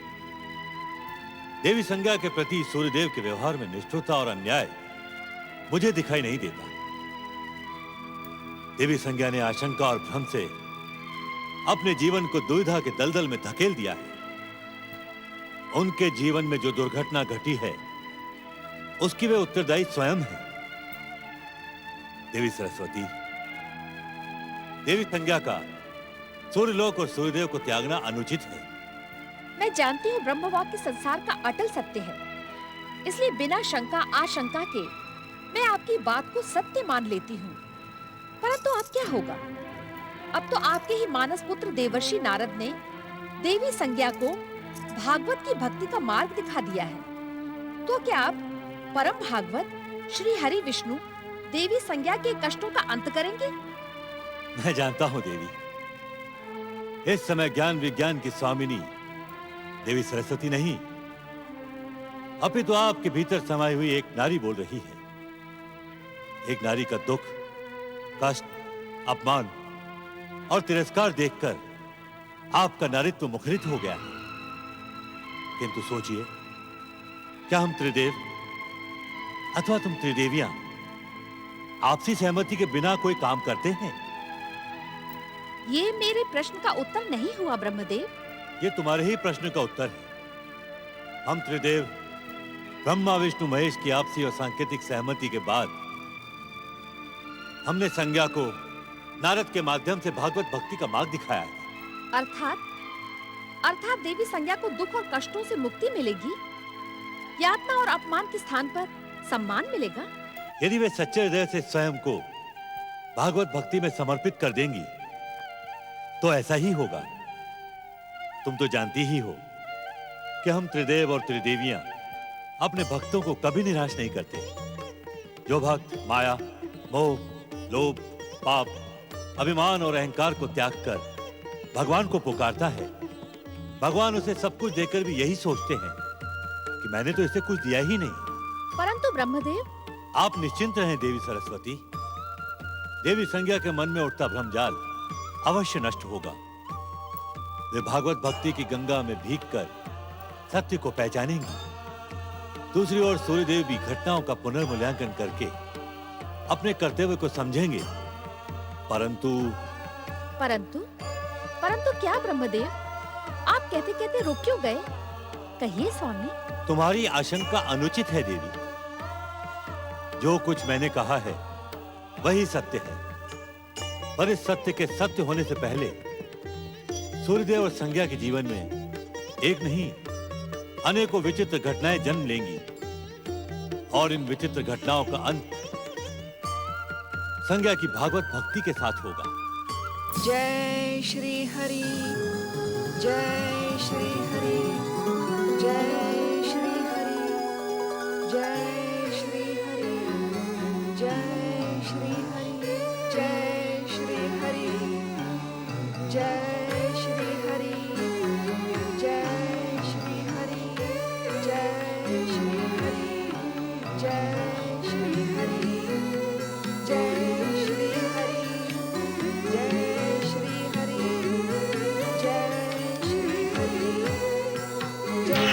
देवी संज्ञा के प्रति सूर्यदेव के व्यवहार में निष्ठुरता और अन्याय मुझे दिखाई नहीं देता। देवी संज्ञा ने आशंका और भ्रम से अपने जीवन को दुविधा के दलदल में धकेल दिया है। उनके जीवन में जो दुर्घटना घटी है उसकी वे उत्तरदायी स्वयं है। देवी सरस्वती, देवी संज्ञा का सूर्यलोक और सूर्यदेव को त्यागना अनुचित है। मैं जानती हूँ ब्रह्मवाक्य संसार का अटल सत्य है, इसलिए बिना शंका आशंका के मैं आपकी बात को सत्य मान लेती हूँ। परंतु अब क्या होगा? अब तो आपके ही मानस पुत्र देवर्षि नारद ने देवी संज्ञा को भागवत की भक्ति का मार्ग दिखा दिया है। तो क्या आप परम भागवत श्री हरि विष्णु देवी संज्ञा के कष्टों का अंत करेंगे? मैं जानता हूं देवी, इस समय ज्ञान विज्ञान की स्वामिनी देवी सरस्वती नहीं, अपितु आपके भीतर समाई हुई एक नारी बोल रही है। एक नारी का दुख, कष्ट, अपमान और तिरस्कार देखकर आपका नारित्व मुखरित हो गया है। किंतु सोचिए, क्या हम त्रिदेव अथवा तुम त्रिदेवियां आपसी सहमति के बिना कोई काम करते हैं? ये मेरे प्रश्न का उत्तर नहीं हुआ ब्रह्मदेव। ये तुम्हारे ही प्रश्न का उत्तर है। हम त्रिदेव ब्रह्मा विष्णु महेश की आपसी और सांकेतिक सहमति के बाद हमने संज्ञा को नारद के माध्यम से भागवत भक्ति का मार्ग दिखाया है। अर्थात देवी संज्ञा को दुख और कष्टों से मुक्ति मिलेगी, यातना और अपमान के स्थान पर सम्मान मिलेगा। यदि वे सच्चे हृदय से स्वयं को भागवत भक्ति में समर्पित कर देंगी तो ऐसा ही होगा। तुम तो जानती ही हो कि हम त्रिदेव और त्रिदेवियां अपने भक्तों को कभी निराश नहीं करते। जो भक्त माया, मोह, लोभ, पाप, अभिमान और अहंकार को त्याग कर भगवान को पुकारता है, भगवान उसे सब कुछ देकर भी यही सोचते हैं कि मैंने तो इसे कुछ दिया ही नहीं। परंतु ब्रह्मदेव, आप निश्चिंत रहें देवी सरस्वती। देवी संज्ञा के मन में उठता भ्रमजाल अवश्य नष्ट होगा। वे भागवत भक्ति की गंगा में भीगकर सत्य को पहचानेंगी। दूसरी ओर सूर्यदेव भी घटनाओं का पुनर्मूल्यांकन करके अपने कर्तव्य को समझेंगे। परंतु क्या ब्रह्मदेव? आप कहते कहते रुक क्यों गए? कहिए स्वामी। तुम्हारी आशंका अनुचित है देवी। जो कुछ मैंने कहा है वही सत्य है, पर इस सत्य के सत्य होने से पहले सूर्यदेव और संज्ञा के जीवन में एक नहीं अनेकों विचित्र घटनाएं जन्म लेंगी और इन विचित्र घटनाओं का अंत संज्ञा की भागवत भक्ति के साथ होगा। जय श्री हरि, जय श्री हरि, जय श्री हरि, जय श्री हरि, जय श्री हरि, जय श्री हरि, जय श्री हरि, जय श्री हरि, जय श्री हरि, जय श्री हरि, जय श्री हरि, जय श्री हरि, जय श्री हरि, जय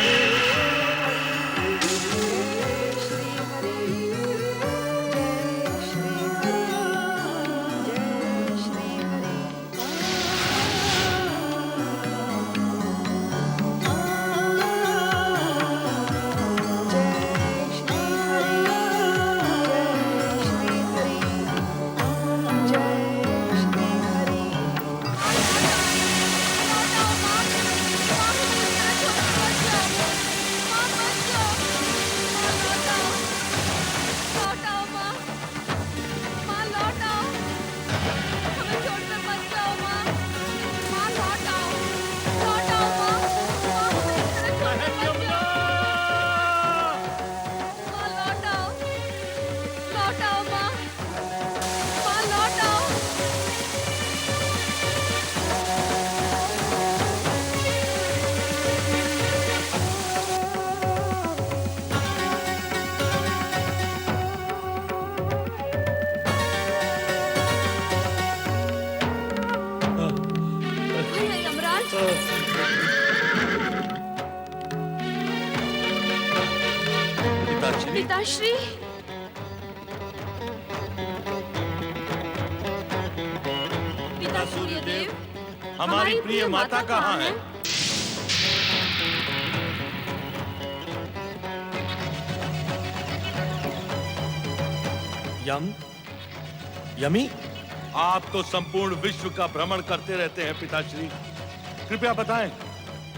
पिताश्री पिताश्री, पिता सूर्यदेव, हमारी प्रिय माता कहाँ है? यमी, आप तो संपूर्ण विश्व का भ्रमण करते रहते हैं पिताश्री। कृपया बताएं,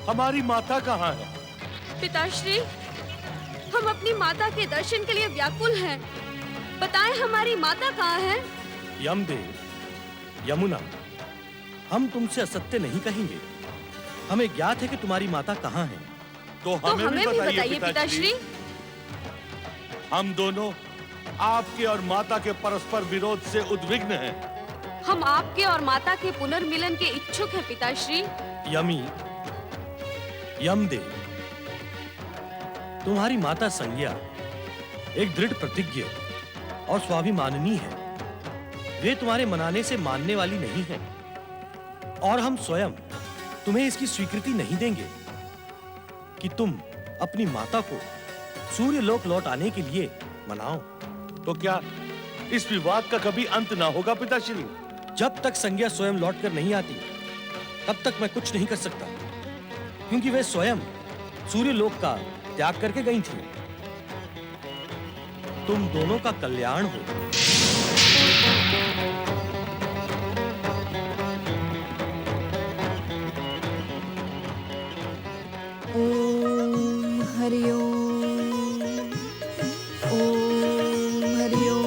हमारी माता कहाँ है? पिताश्री, हम अपनी माता के दर्शन के लिए व्याकुल हैं। बताएं हमारी माता कहाँ है? यमदेव, यमुना, हम तुमसे असत्य नहीं कहेंगे। हमें ज्ञात है कि तुम्हारी माता कहाँ है। तो हमें भी बताइए पिताश्री। हम दोनों आपके और माता के परस्पर विरोध से उद्विग्न हैं। हम आपके और माता के पुनर्मिलन के इच्छुक हैं पिताश्री। यमी, यमदेव, तुम्हारी माता संज्ञा एक दृढ़ प्रतिज्ञ और स्वाभिमानिनी है। वे तुम्हारे मनाने से मानने वाली नहीं है और हम स्वयं तुम्हें इसकी स्वीकृति नहीं देंगे कि तुम अपनी माता को सूर्य लोक लौट आने के लिए मनाओ। तो क्या इस विवाद का कभी अंत ना होगा पिताश्री? जब तक संज्ञा स्वयं लौट कर नहीं आती तब तक मैं कुछ नहीं कर सकता, क्योंकि वे स्वयं सूर्य लोक का त्याग करके गई थी। तुम दोनों का कल्याण हो। ओम हरि ओम, ओम हरि ओम,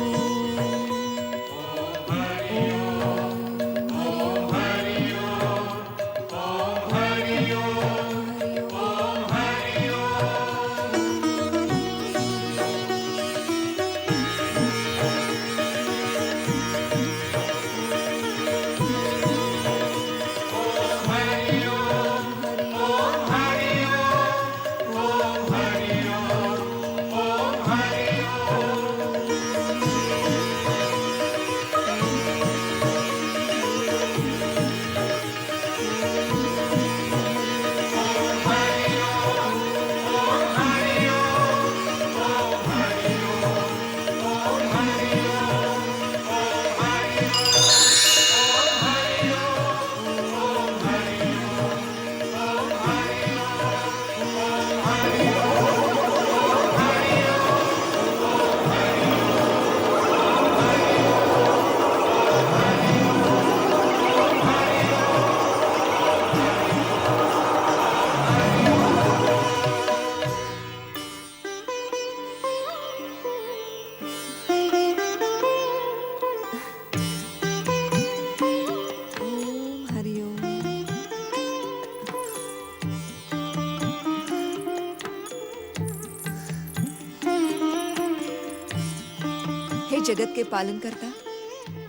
जगत के पालन करता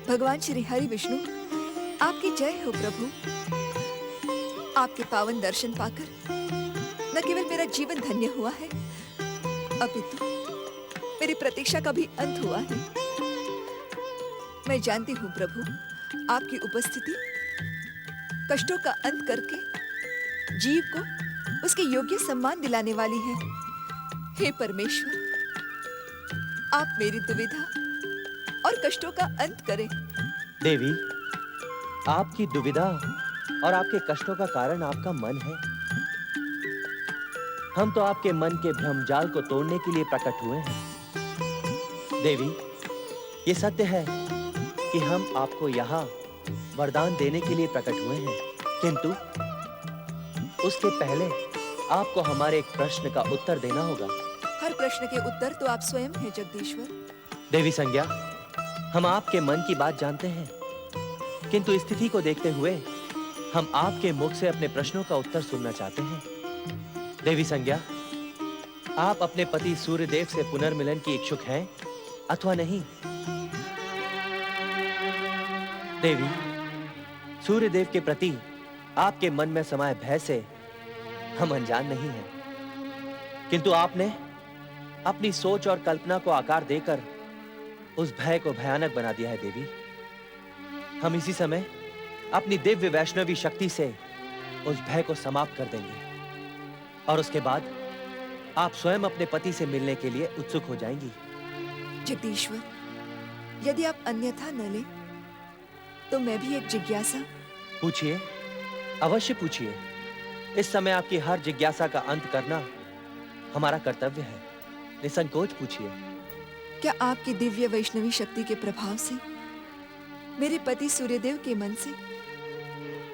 भगवान श्री हरि विष्णु, आपकी जय हो प्रभु। आपके पावन दर्शन पाकर न केवल मेरा जीवन धन्य हुआ है, अपितु मेरी प्रतीक्षा का भी अंत हुआ है। मैं जानती हूँ प्रभु, आपकी उपस्थिति कष्टों का अंत करके जीव को उसके योग्य सम्मान दिलाने वाली है। हे परमेश्वर, आप मेरी दुविधा और कष्टों का अंत करें। देवी, आपकी दुविधा और आपके कष्टों का कारण आपका मन है। हम तो आपके मन के भ्रमजाल को तोड़ने के लिए प्रकट हुए हैं। देवी, ये सत्य है कि हम आपको यहाँ वरदान देने के लिए प्रकट हुए हैं, किंतु उसके पहले आपको हमारे एक प्रश्न का उत्तर देना होगा। हर प्रश्न के उत्तर तो आप स्वयं हैं जगदीश्वर। देवी संज्ञा, हम आपके मन की बात जानते हैं, किंतु स्थिति को देखते हुए हम आपके मुख से अपने प्रश्नों का उत्तर सुनना चाहते हैं। देवी संज्ञा, आप अपने पति सूर्यदेव से पुनर्मिलन की इच्छुक हैं अथवा नहीं? देवी, सूर्यदेव के प्रति आपके मन में समाये भय से हम अनजान नहीं हैं, किंतु आपने अपनी सोच और कल्पना को आकार देकर उस भय को भयानक बना दिया है। देवी, हम इसी समय अपनी दिव्य वैष्णवी शक्ति से उस भय को समाप्त कर देंगे और उसके बाद आप स्वयं अपने पति से मिलने के लिए उत्सुक हो जाएंगी। जगदीश्वर, यदि आप अन्यथा न लें तो मैं भी एक जिज्ञासा। पूछिए, अवश्य पूछिए। इस समय आपकी हर जिज्ञासा का अंत करना हमारा कर्तव्य है। निसंकोच पूछिए। क्या आपकी दिव्य वैष्णवी शक्ति के प्रभाव से मेरे पति सूर्यदेव के मन से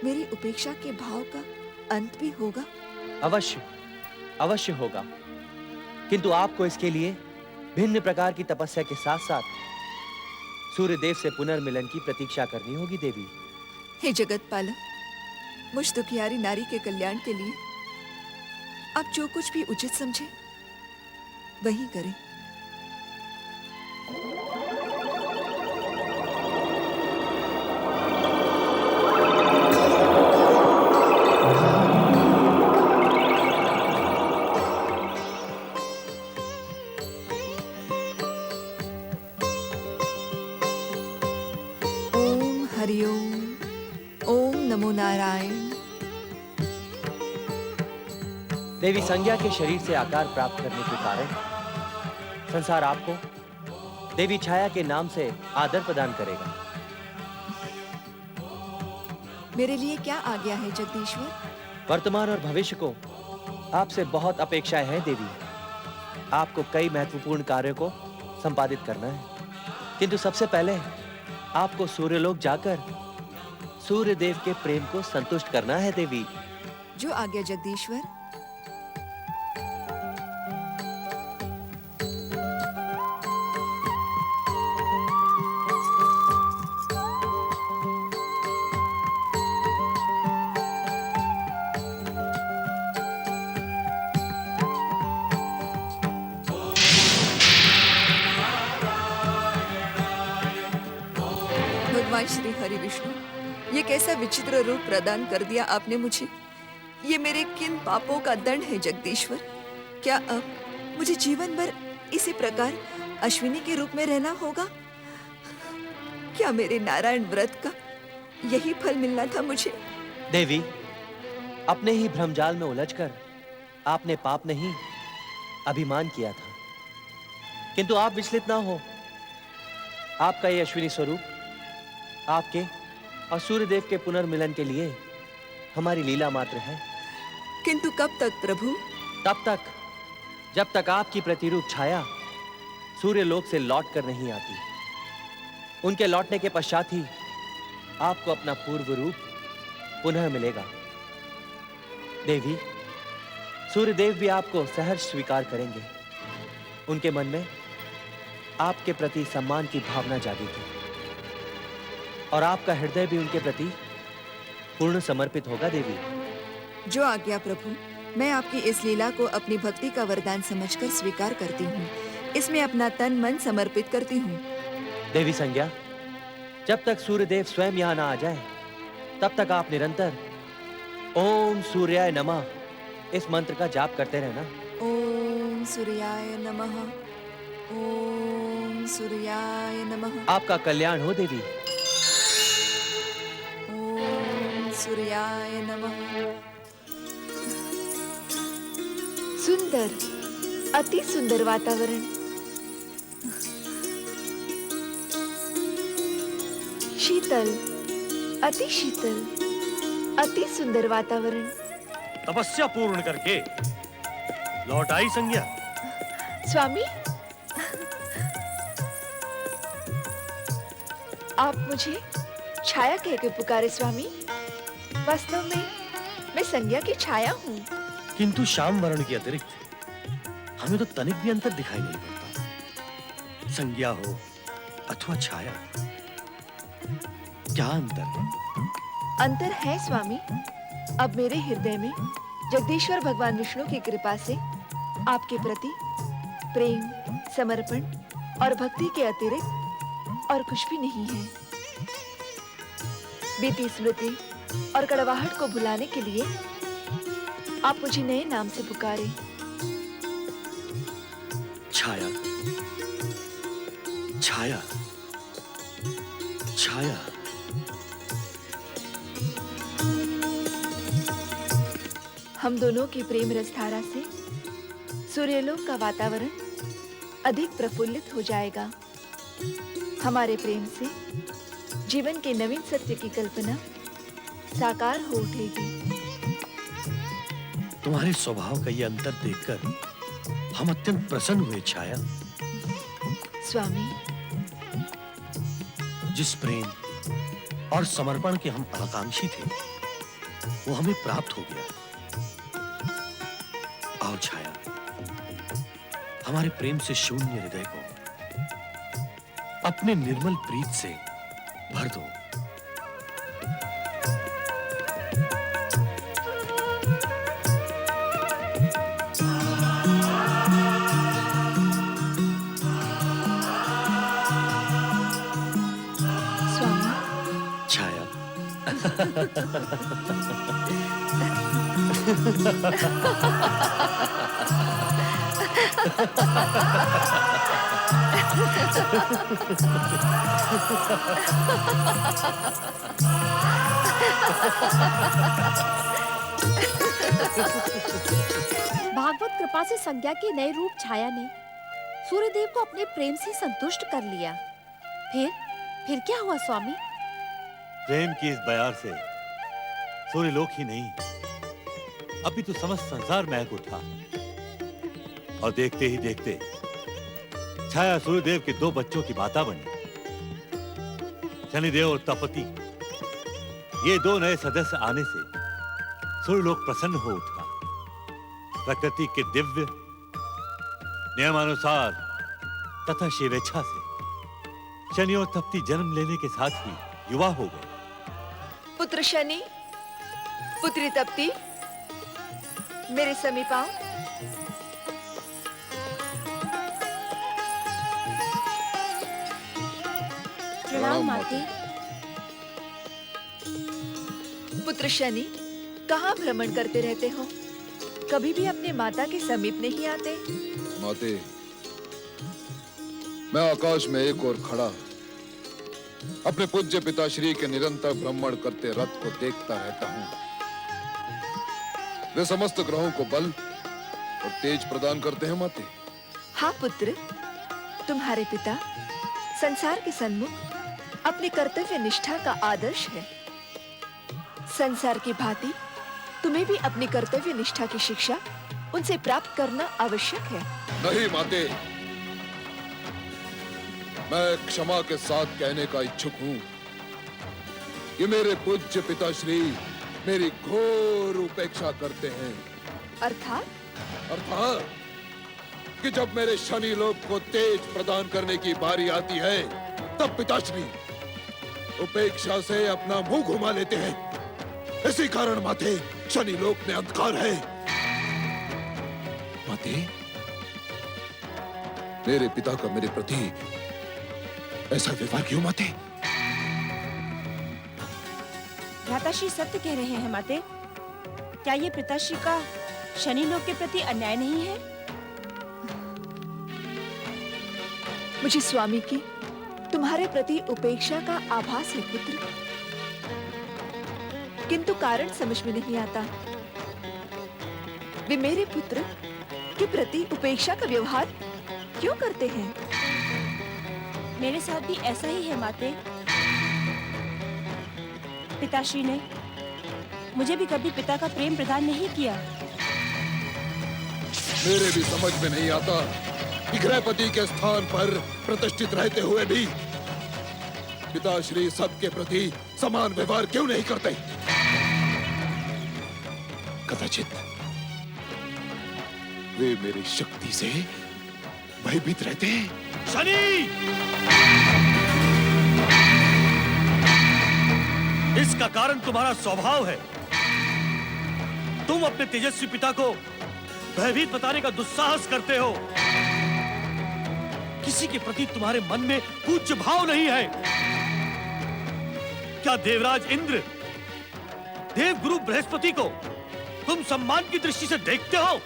मेरी उपेक्षा के भाव का अंत भी होगा? अवश्य, अवश्य होगा। किंतु आपको इसके लिए भिन्न प्रकार की तपस्या के साथ साथ सूर्यदेव से पुनर्मिलन की प्रतीक्षा करनी होगी देवी। हे जगत पालक, मुझ दुखियारी नारी के कल्याण के लिए आप जो कुछ भी उचित समझे वही करें। ओम हरिओम, ओम नमो नारायण। देवी संज्ञा के शरीर से आकार प्राप्त करने के कारण संसार आपको देवी छाया के नाम से आदर प्रदान करेगा। मेरे लिए क्या आज्ञा है जगदीश्वर? वर्तमान और भविष्य को आपसे बहुत अपेक्षाएं हैं देवी। आपको कई महत्वपूर्ण कार्यों को संपादित करना है, किंतु सबसे पहले आपको सूर्यलोक जाकर सूर्यदेव के प्रेम को संतुष्ट करना है देवी। जो आज्ञा जगदीश्वर। भगवान श्री हरि विष्णु, ये कैसा विचित्र रूप प्रदान कर दिया आपने मुझे। ये मेरे किन पापों का दंड है जगदीश्वर? क्या अब मुझे जीवन भर इसी प्रकार अश्विनी के रूप में रहना होगा? क्या मेरे नारायण व्रत का यही फल मिलना था मुझे? देवी, अपने ही भ्रमजाल में उलझकर आपने पाप नहीं अभिमान किया था, किंतु आप विचलित ना हो। आपका ये अश्विनी स्वरूप आपके और सूर्यदेव के पुनर्मिलन के लिए हमारी लीला मात्र है। किंतु कब तक प्रभु? तब तक जब तक आपकी प्रतिरूप छाया सूर्यलोक से लौट कर नहीं आती। उनके लौटने के पश्चात ही आपको अपना पूर्व रूप पुनः मिलेगा। देवी, सूर्यदेव भी आपको सहर्ष स्वीकार करेंगे। उनके मन में आपके प्रति सम्मान की भावना जागेगी और आपका हृदय भी उनके प्रति पूर्ण समर्पित होगा देवी। जो आज्ञा प्रभु। मैं आपकी इस लीला को अपनी भक्ति का वरदान समझकर स्वीकार करती हूँ। इसमें अपना तन मन समर्पित करती हूँ। देवी संज्ञा, जब तक सूर्यदेव स्वयं यहाँ ना आ जाए तब तक आप निरंतर ओम सूर्याय नमः इस मंत्र का जाप करते रहना। ओम सूर्याय नमः, ओम सूर्याय नमः। आपका कल्याण हो देवी। ओम सूर्याय नमः। सुंदर, अति सुंदर वातावरण। शीतल, अति शीतल, अति सुंदर वातावरण। तपस्या पूर्ण करके लौट आई संज्ञा। स्वामी, आप मुझे छाया कह के पुकारे स्वामी। वास्तव में मैं संज्ञा की छाया हूँ। किंतु श्याम वर्ण के अतिरिक्त हमें तो तनिक भी अंतर दिखाई नहीं पड़ता। संज्ञा हो अथवा छाया, क्या अंतर है? अंतर है स्वामी। अब मेरे हृदय में जगदीश्वर भगवान विष्णु की कृपा से आपके प्रति प्रेम, समर्पण और भक्ति के अतिरिक्त और कुछ भी नहीं है। बीती स्मृति और कड़वाहट को भुलाने के लिए आप मुझे नए नाम से पुकारे। छाया, छाया, छाया। हम दोनों की प्रेम रसधारा से सूर्यलोक का वातावरण अधिक प्रफुल्लित हो जाएगा। हमारे प्रेम से जीवन के नवीन सत्य की कल्पना साकार हो उठेगी। तुम्हारे स्वभाव का ये अंतर देखकर हम अत्यंत प्रसन्न हुए छाया। स्वामी, जिस प्रेम और समर्पण के हम आकांक्षी थे वो हमें प्राप्त हो गया। आओ छाया, हमारे प्रेम से शून्य हृदय को अपने निर्मल प्रीत से भर दो। छाया, भागवत कृपा से संज्ञा के नए रूप छाया ने सूर्यदेव को अपने प्रेम से संतुष्ट कर लिया। फिर क्या हुआ स्वामी? प्रेम की इस बयार से सूर्यलोक ही नहीं अपितु समस्त संसार महक उठा और देखते ही देखते छाया सूर्यदेव के 2 बच्चों की माता बनी। शनिदेव और तपति, ये 2 नए सदस्य आने से सूर्यलोक प्रसन्न हो उठा। प्रकृति के दिव्य नियमानुसार तथा शिवेच्छा से शनि और तपति जन्म लेने के साथ ही युवा हो गए। पुत्र शनि, पुत्री तप्ती, मेरे समीप आओ। प्रणाम माते। पुत्र शनि, कहाँ भ्रमण करते रहते हो? कभी भी अपने माता के समीप नहीं आते। माते, मैं आकाश में एक और खड़ा अपने पूज्य पिताश्री के निरंतर भ्रमण करते रथ को देखता रहता हूँ। वे समस्त ग्रहों को बल और तेज प्रदान करते हैं माते। हाँ पुत्र, तुम्हारे पिता संसार के सन्मुख अपनी कर्तव्य निष्ठा का आदर्श है। संसार की भांति तुम्हें भी अपनी कर्तव्य निष्ठा की शिक्षा उनसे प्राप्त करना आवश्यक है। नहीं माते, मैं क्षमा के साथ कहने का इच्छुक हूँ कि मेरे पूज्य पिताश्री मेरी घोर उपेक्षा करते हैं। अर्थात कि जब मेरे शनि लोक को तेज प्रदान करने की बारी आती है तब पिताश्री उपेक्षा से अपना मुंह घुमा लेते हैं। इसी कारण माते शनि लोक में अंधकार है। माते, मेरे पिता का मेरे प्रति ऐसा व्यवहार क्यों माते? भ्राताश्री सत्य कह रहे हैं माते। क्या ये पिताश्री का शनि लोक के प्रति अन्याय नहीं है? मुझे स्वामी की तुम्हारे प्रति उपेक्षा का आभास है पुत्र, किंतु कारण समझ में नहीं आता। वे मेरे पुत्र के प्रति उपेक्षा का व्यवहार क्यों करते हैं? मेरे साथ भी ऐसा ही है माते। पिताश्री ने मुझे भी कभी पिता का प्रेम प्रदान नहीं किया। मेरे भी समझ में नहीं आता कि गृहपति के स्थान पर प्रतिष्ठित रहते हुए भी पिताश्री सबके प्रति समान व्यवहार क्यों नहीं करते? कदाचित वे मेरी शक्ति से भयभीत रहते हैं। शनि! इसका कारण तुम्हारा स्वभाव है। तुम अपने तेजस्वी पिता को भयभीत बताने का दुस्साहस करते हो। किसी के प्रति तुम्हारे मन में पूज्य भाव नहीं है। क्या देवराज इंद्र, देवगुरु बृहस्पति को तुम सम्मान की दृष्टि से देखते हो?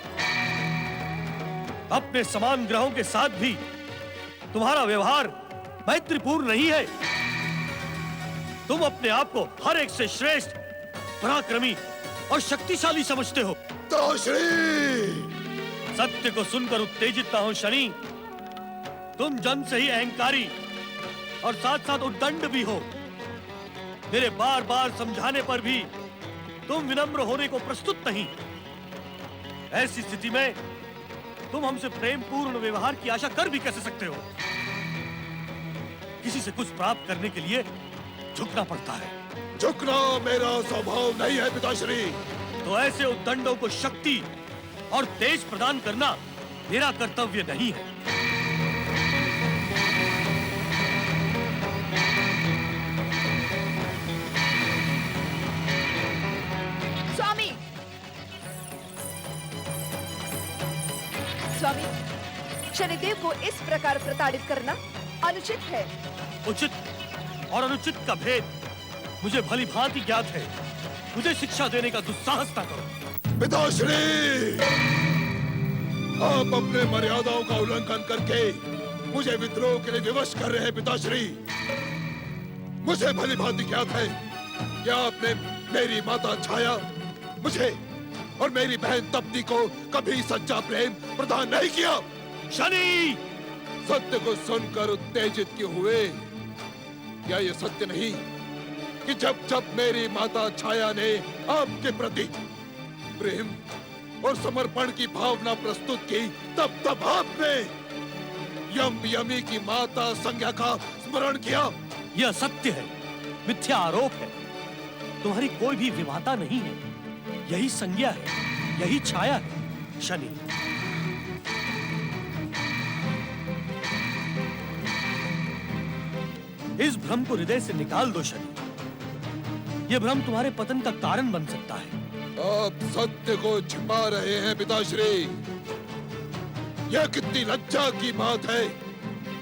अपने समान ग्रहों के साथ भी तुम्हारा व्यवहार मैत्रीपूर्ण नहीं है। तुम अपने आप को हर एक से श्रेष्ठ, पराक्रमी और शक्तिशाली समझते हो। सत्य को सुनकर उत्तेजित ना हो शनि। तुम जन्म से ही अहंकारी और साथ साथ उद्दंड भी हो। मेरे बार बार समझाने पर भी तुम विनम्र होने को प्रस्तुत नहीं। ऐसी स्थिति में तुम हमसे प्रेम पूर्ण व्यवहार की आशा कर भी कैसे सकते हो? किसी से कुछ प्राप्त करने के लिए झुकना पड़ता है। झुकना मेरा स्वभाव नहीं है पिताश्री। तो ऐसे उद्दंडों को शक्ति और तेज प्रदान करना मेरा कर्तव्य नहीं है। स्वामी, स्वामी, शनिदेव को इस प्रकार प्रताड़ित करना अनुचित है। उचित और अनुचित का भेद मुझे भली भांति ज्ञात है। मुझे शिक्षा देने का दुस्साहस न करो। पिताश्री, आप अपने मर्यादाओं का उल्लंघन करके मुझे विद्रोह के लिए विवश कर रहे हैं। पिताश्री, मुझे भली भांति ज्ञात है कि आपने मेरी माता छाया, मुझे और मेरी बहन तप्ती को कभी सच्चा प्रेम प्रदान नहीं किया। शनि, सत्य को सुनकर उत्तेजित क्यों हुए? क्या ये सत्य नहीं कि जब जब मेरी माता छाया ने आपके प्रति प्रेम और समर्पण की भावना प्रस्तुत की, तब तब आपने यमी की माता संज्ञा का स्मरण किया? यह सत्य है, मिथ्या आरोप है। तुम्हारी कोई भी विवाहता नहीं है। यही संज्ञा है, यही छाया है। शनि, इस भ्रम को हृदय से निकाल दो शनि। यह भ्रम तुम्हारे पतन का कारण बन सकता है। आप सत्य को छिपा रहे हैं पिताश्री। यह कितनी लज्जा की बात है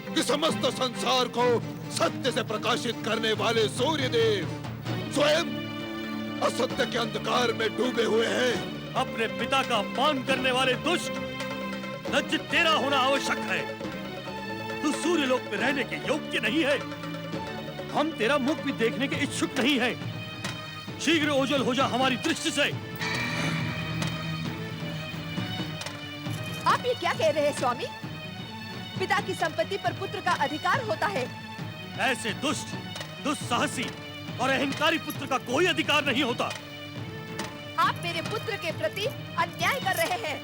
कि समस्त संसार को सत्य से प्रकाशित करने वाले सूर्यदेव स्वयं असत्य के अंधकार में डूबे हुए हैं। अपने पिता का अपमान करने वाले दुष्ट, लज्जित तेरा होना आवश्यक है। तू सूर्यलोक में रहने के योग्य नहीं है। हम तेरा मुख भी देखने के इच्छुक नहीं है। शीघ्र ओझल हो जा हमारी दृष्टि से। आप ये क्या कह रहे हैं स्वामी? पिता की संपत्ति पर पुत्र का अधिकार होता है। ऐसे दुष्ट, दुस्साहसी और अहंकारी पुत्र का कोई अधिकार नहीं होता। आप मेरे पुत्र के प्रति अन्याय कर रहे हैं।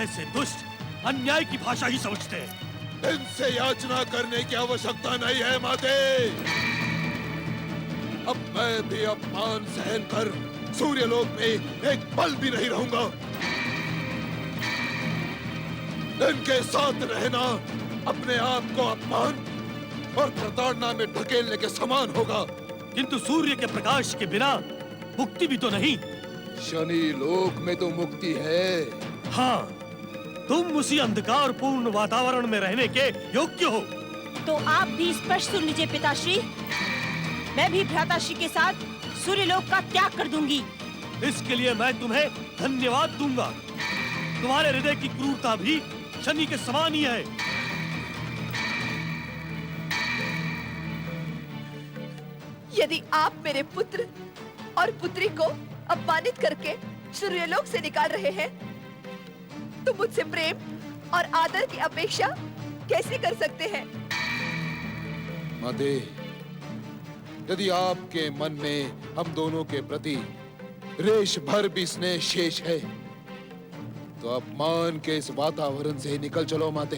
ऐसे दुष्ट अन्याय की भाषा ही समझते हैं। इनसे याचना करने की आवश्यकता नहीं है माते। अब मैं भी अपमान सहन कर सूर्यलोक में एक पल भी नहीं रहूंगा। इनके साथ रहना अपने आप को अपमान और प्रताड़ना में ढकेलने के समान होगा। किंतु सूर्य के प्रकाश के बिना मुक्ति भी तो नहीं। शनि लोक में तो मुक्ति है। हाँ, तुम उसी अंधकार पूर्ण वातावरण में रहने के योग्य हो। तो आप भी स्पष्ट सुन लीजिए पिताश्री। मैं भी भ्राताश्री के साथ सूर्यलोक का त्याग कर दूंगी। इसके लिए मैं तुम्हें धन्यवाद दूंगा। तुम्हारे हृदय की क्रूरता भी शनि के समान ही है। यदि आप मेरे पुत्र और पुत्री को अपमानित करके सूर्यलोक से निकाल रहे हैं, तो मुझसे प्रेम और आदर की अपेक्षा कैसे कर सकते हैं? माते, यदि आपके मन में हम दोनों के प्रति रेश भर भी स्नेह शेष है, तो अपमान के इस वातावरण से निकल चलो माते।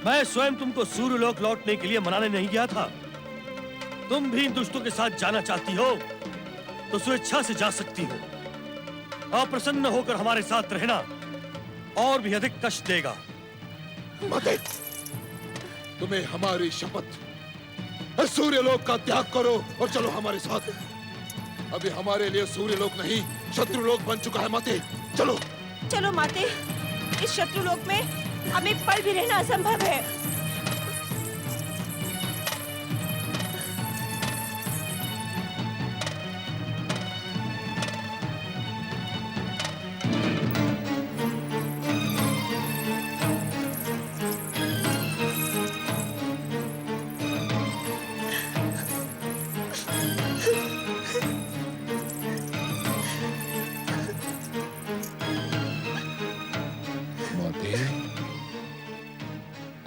मैं स्वयं तुमको सूर्यलोक लौटने के लिए मनाने नहीं गया था। तुम भी इन दुष्टों के साथ जाना चाहती हो तो स्वेच्छा से जा सकती हो। अप्रसन्न होकर हमारे साथ रहना और भी अधिक कष्ट देगा। माते, तुम्हें हमारी शपथ, सूर्यलोक का त्याग करो और चलो हमारे साथ। अभी हमारे लिए सूर्यलोक नहीं, शत्रुलोक बन चुका है माते। चलो चलो माते, इस शत्रुलोक में हमें पल भी रहना असंभव है।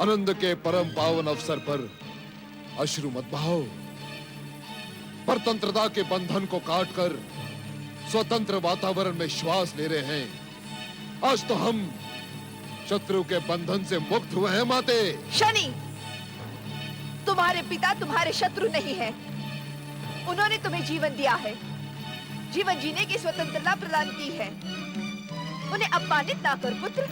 आनंद के परम पावन अवसर पर अश्रु मत बहाओ। परतंत्रता के बंधन को काटकर स्वतंत्र वातावरण में श्वास ले रहे हैं। आज तो हम शत्रु के बंधन से मुक्त हुए हैं माते। शनि, तुम्हारे पिता तुम्हारे शत्रु नहीं है। उन्होंने तुम्हें जीवन दिया है, जीवन जीने की स्वतंत्रता प्रदान की है। उन्हें अपमानित ना कर पुत्र।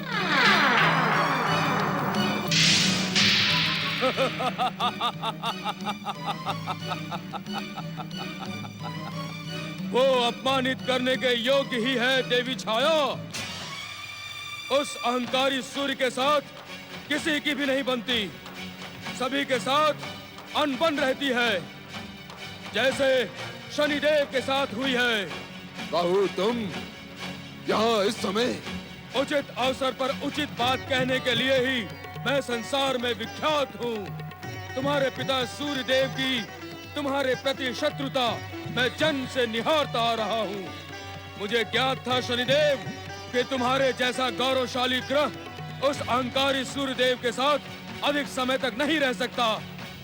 वो अपमानित करने के योग्य ही है देवी छाया। उस अहंकारी सूर्य के साथ किसी की भी नहीं बनती, सभी के साथ अनबन रहती है, जैसे शनिदेव के साथ हुई है। राहु, तुम यहाँ इस समय? उचित अवसर पर उचित बात कहने के लिए ही मैं संसार में विख्यात हूँ। तुम्हारे पिता सूर्य देव की तुम्हारे प्रति शत्रुता मैं जन्म से निहारता आ रहा हूँ। मुझे ज्ञात था शनिदेव कि तुम्हारे जैसा गौरवशाली ग्रह उस अहंकारी सूर्य देव के साथ अधिक समय तक नहीं रह सकता।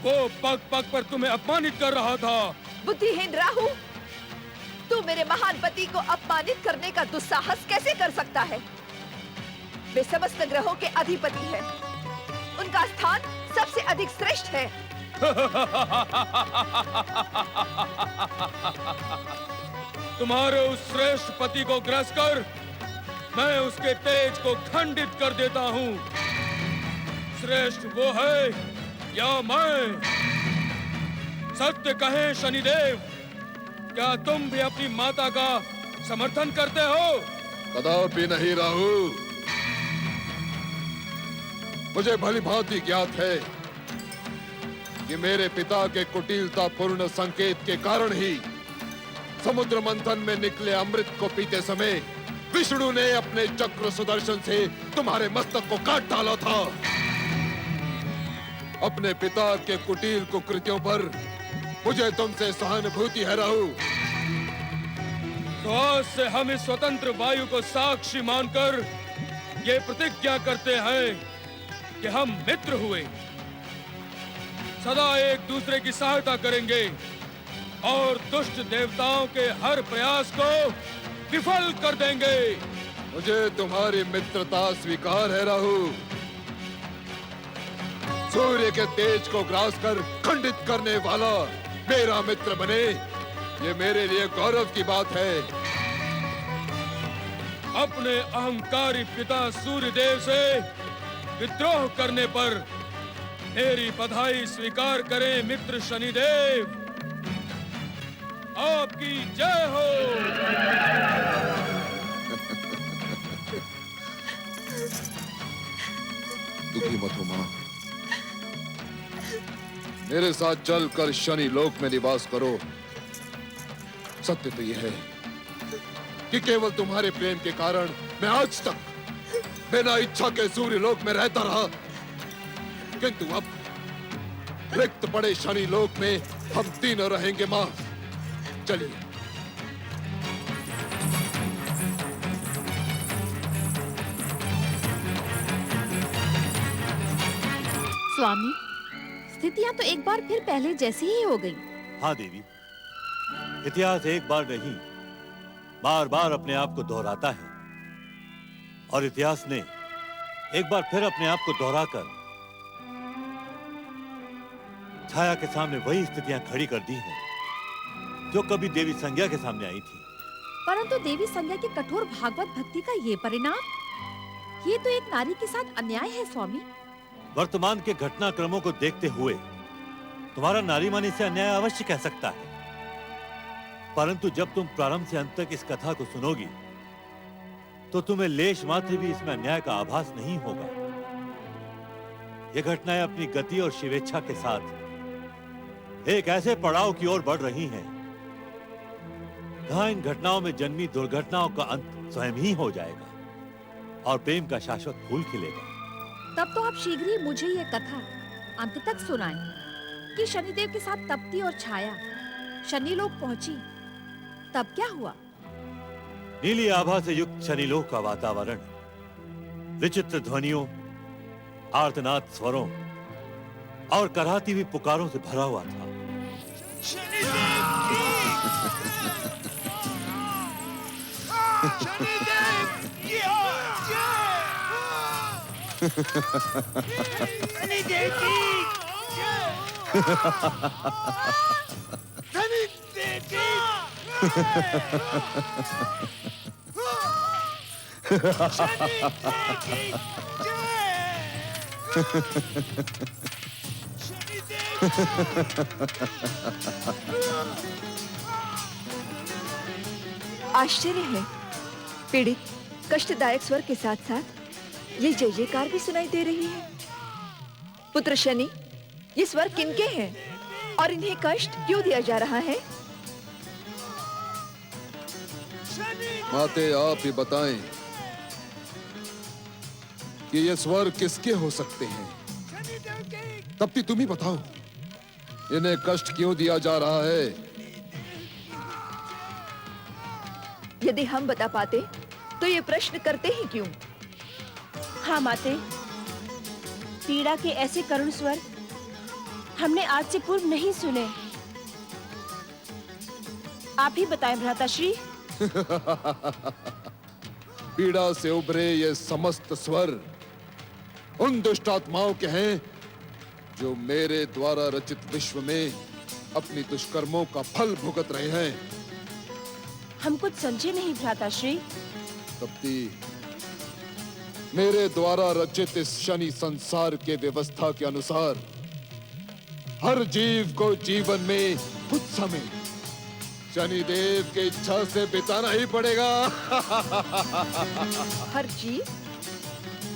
वो पग पग पर तुम्हें अपमानित कर रहा था। बुद्धिहीन राहु, तू मेरे महान पति को अपमानित करने का दुस्साहस कैसे कर सकता है? वे समस्त ग्रहों के अधिपति हैं। उनका स्थान सबसे अधिक श्रेष्ठ है। तुम्हारे उस श्रेष्ठ पति को ग्रस कर मैं उसके तेज को खंडित कर देता हूँ। श्रेष्ठ वो है या मैं? सत्य कहें शनिदेव, क्या तुम भी अपनी माता का समर्थन करते हो? कदापि नहीं राहु। मुझे भली भांति ज्ञात है कि मेरे पिता के कुटिलतापूर्ण संकेत के कारण ही समुद्र मंथन में निकले अमृत को पीते समय विष्णु ने अपने चक्र सुदर्शन से तुम्हारे मस्तक को काट डाला था। अपने पिता के कुटिल कुकृत्यों पर मुझे तुमसे सहानुभूति है राहु। तो आज से हम इस स्वतंत्र वायु को साक्षी मानकर ये प्रतिज्ञा करते हैं कि हम मित्र हुए, सदा एक दूसरे की सहायता करेंगे और दुष्ट देवताओं के हर प्रयास को विफल कर देंगे। मुझे तुम्हारी मित्रता स्वीकार है राहु। सूर्य के तेज को ग्रास कर खंडित करने वाला मेरा मित्र बने, ये मेरे लिए गौरव की बात है। अपने अहंकारी पिता सूर्य देव से विद्रोह करने पर मेरी बधाई स्वीकार करें मित्र शनिदेव। आपकी जय हो। दुखी मत हो मां। मेरे साथ चलकर शनि लोक में निवास करो। सत्य तो यह है कि केवल तुम्हारे प्रेम के कारण मैं आज तक बिना इच्छा के सूर्य लोक में रहता रहा, किंतु अब रिक्त पड़े शनि लोक में हम तीनों रहेंगे मां। चलिए। स्वामी, स्थितियां तो एक बार फिर पहले जैसी ही हो गई। हाँ देवी, इतिहास एक बार नहीं बार बार अपने आप को दोहराता है और इतिहास ने एक बार फिर अपने आप को दोहराकर छाया के सामने वही स्थितियां खड़ी कर दी हैं जो कभी देवी संज्ञा के सामने आई थी। परंतु देवी संज्ञा की कठोर भागवत भक्ति का ये परिणाम, ये तो एक नारी के साथ अन्याय है स्वामी। वर्तमान के घटनाक्रमों को देखते हुए तुम्हारा नारीमानी से अन्याय अवश्य कह सकता है, परंतु जब तुम प्रारंभ से अंत तक इस कथा को सुनोगी तो तुम्हें लेश मात्र भी इसमें अन्याय का आभास नहीं होगा। ये घटनाएं अपनी गति और शिवेच्छा के साथ एक ऐसे पड़ाव की ओर बढ़ रही हैं जहां इन घटनाओं में जन्मी दुर्घटनाओं का अंत स्वयं ही हो जाएगा और प्रेम का शाश्वत फूल खिलेगा। तब तो आप शीघ्र ही मुझे ये कथा अंत तक सुनाएं कि शनिदेव के साथ तपती और छाया शनि लोक पहुंची, तब क्या हुआ? नीली आभा से युक्त शनिलोक का वातावरण विचित्र ध्वनियों आर्तनाद स्वरों और कराहती हुई पुकारों से भरा हुआ था। आश्चर्य है, पीड़ित कष्टदायक स्वर के साथ साथ ये जय जयकार भी सुनाई दे रही है। पुत्र शनि, ये स्वर किनके हैं और इन्हें कष्ट क्यों दिया जा रहा है? माते आप ही बताएं कि ये स्वर किसके हो सकते हैं। तब भी तुम ही बताओ, इन्हें कष्ट क्यों दिया जा रहा है। यदि हम बता पाते तो ये प्रश्न करते ही क्यों? हाँ माते, पीड़ा के ऐसे करुण स्वर हमने आज से पूर्व नहीं सुने। आप ही बताएं भ्राताश्री। पीड़ा से उभरे ये समस्त स्वर उन दुष्ट आत्माओं के हैं जो मेरे द्वारा रचित विश्व में अपनी दुष्कर्मों का फल भुगत रहे हैं। हम कुछ समझे नहीं भ्राताश्री। तप्ती, मेरे द्वारा रचित इस शनि संसार के व्यवस्था के अनुसार हर जीव को जीवन में कुछ समय शनिदेव की इच्छा से बिताना ही पड़ेगा। हर जीव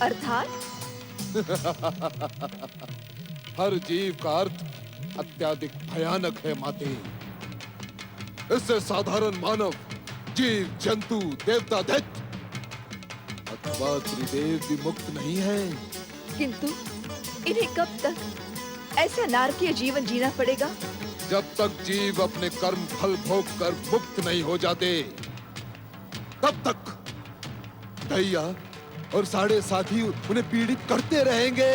अर्थात? हर जीव का अर्थ अत्याधिक भयानक है माते। इससे साधारण मानव, जीव, जंतु, देवता, दैत्य अथवा त्रिदेव भी मुक्त नहीं है। किंतु इन्हें कब तक ऐसा नारकीय जीवन जीना पड़ेगा? जब तक जीव अपने कर्म फल भोग कर मुक्त नहीं हो जाते, तब तक दैया और साढ़े साथी उन्हें पीड़ित करते रहेंगे।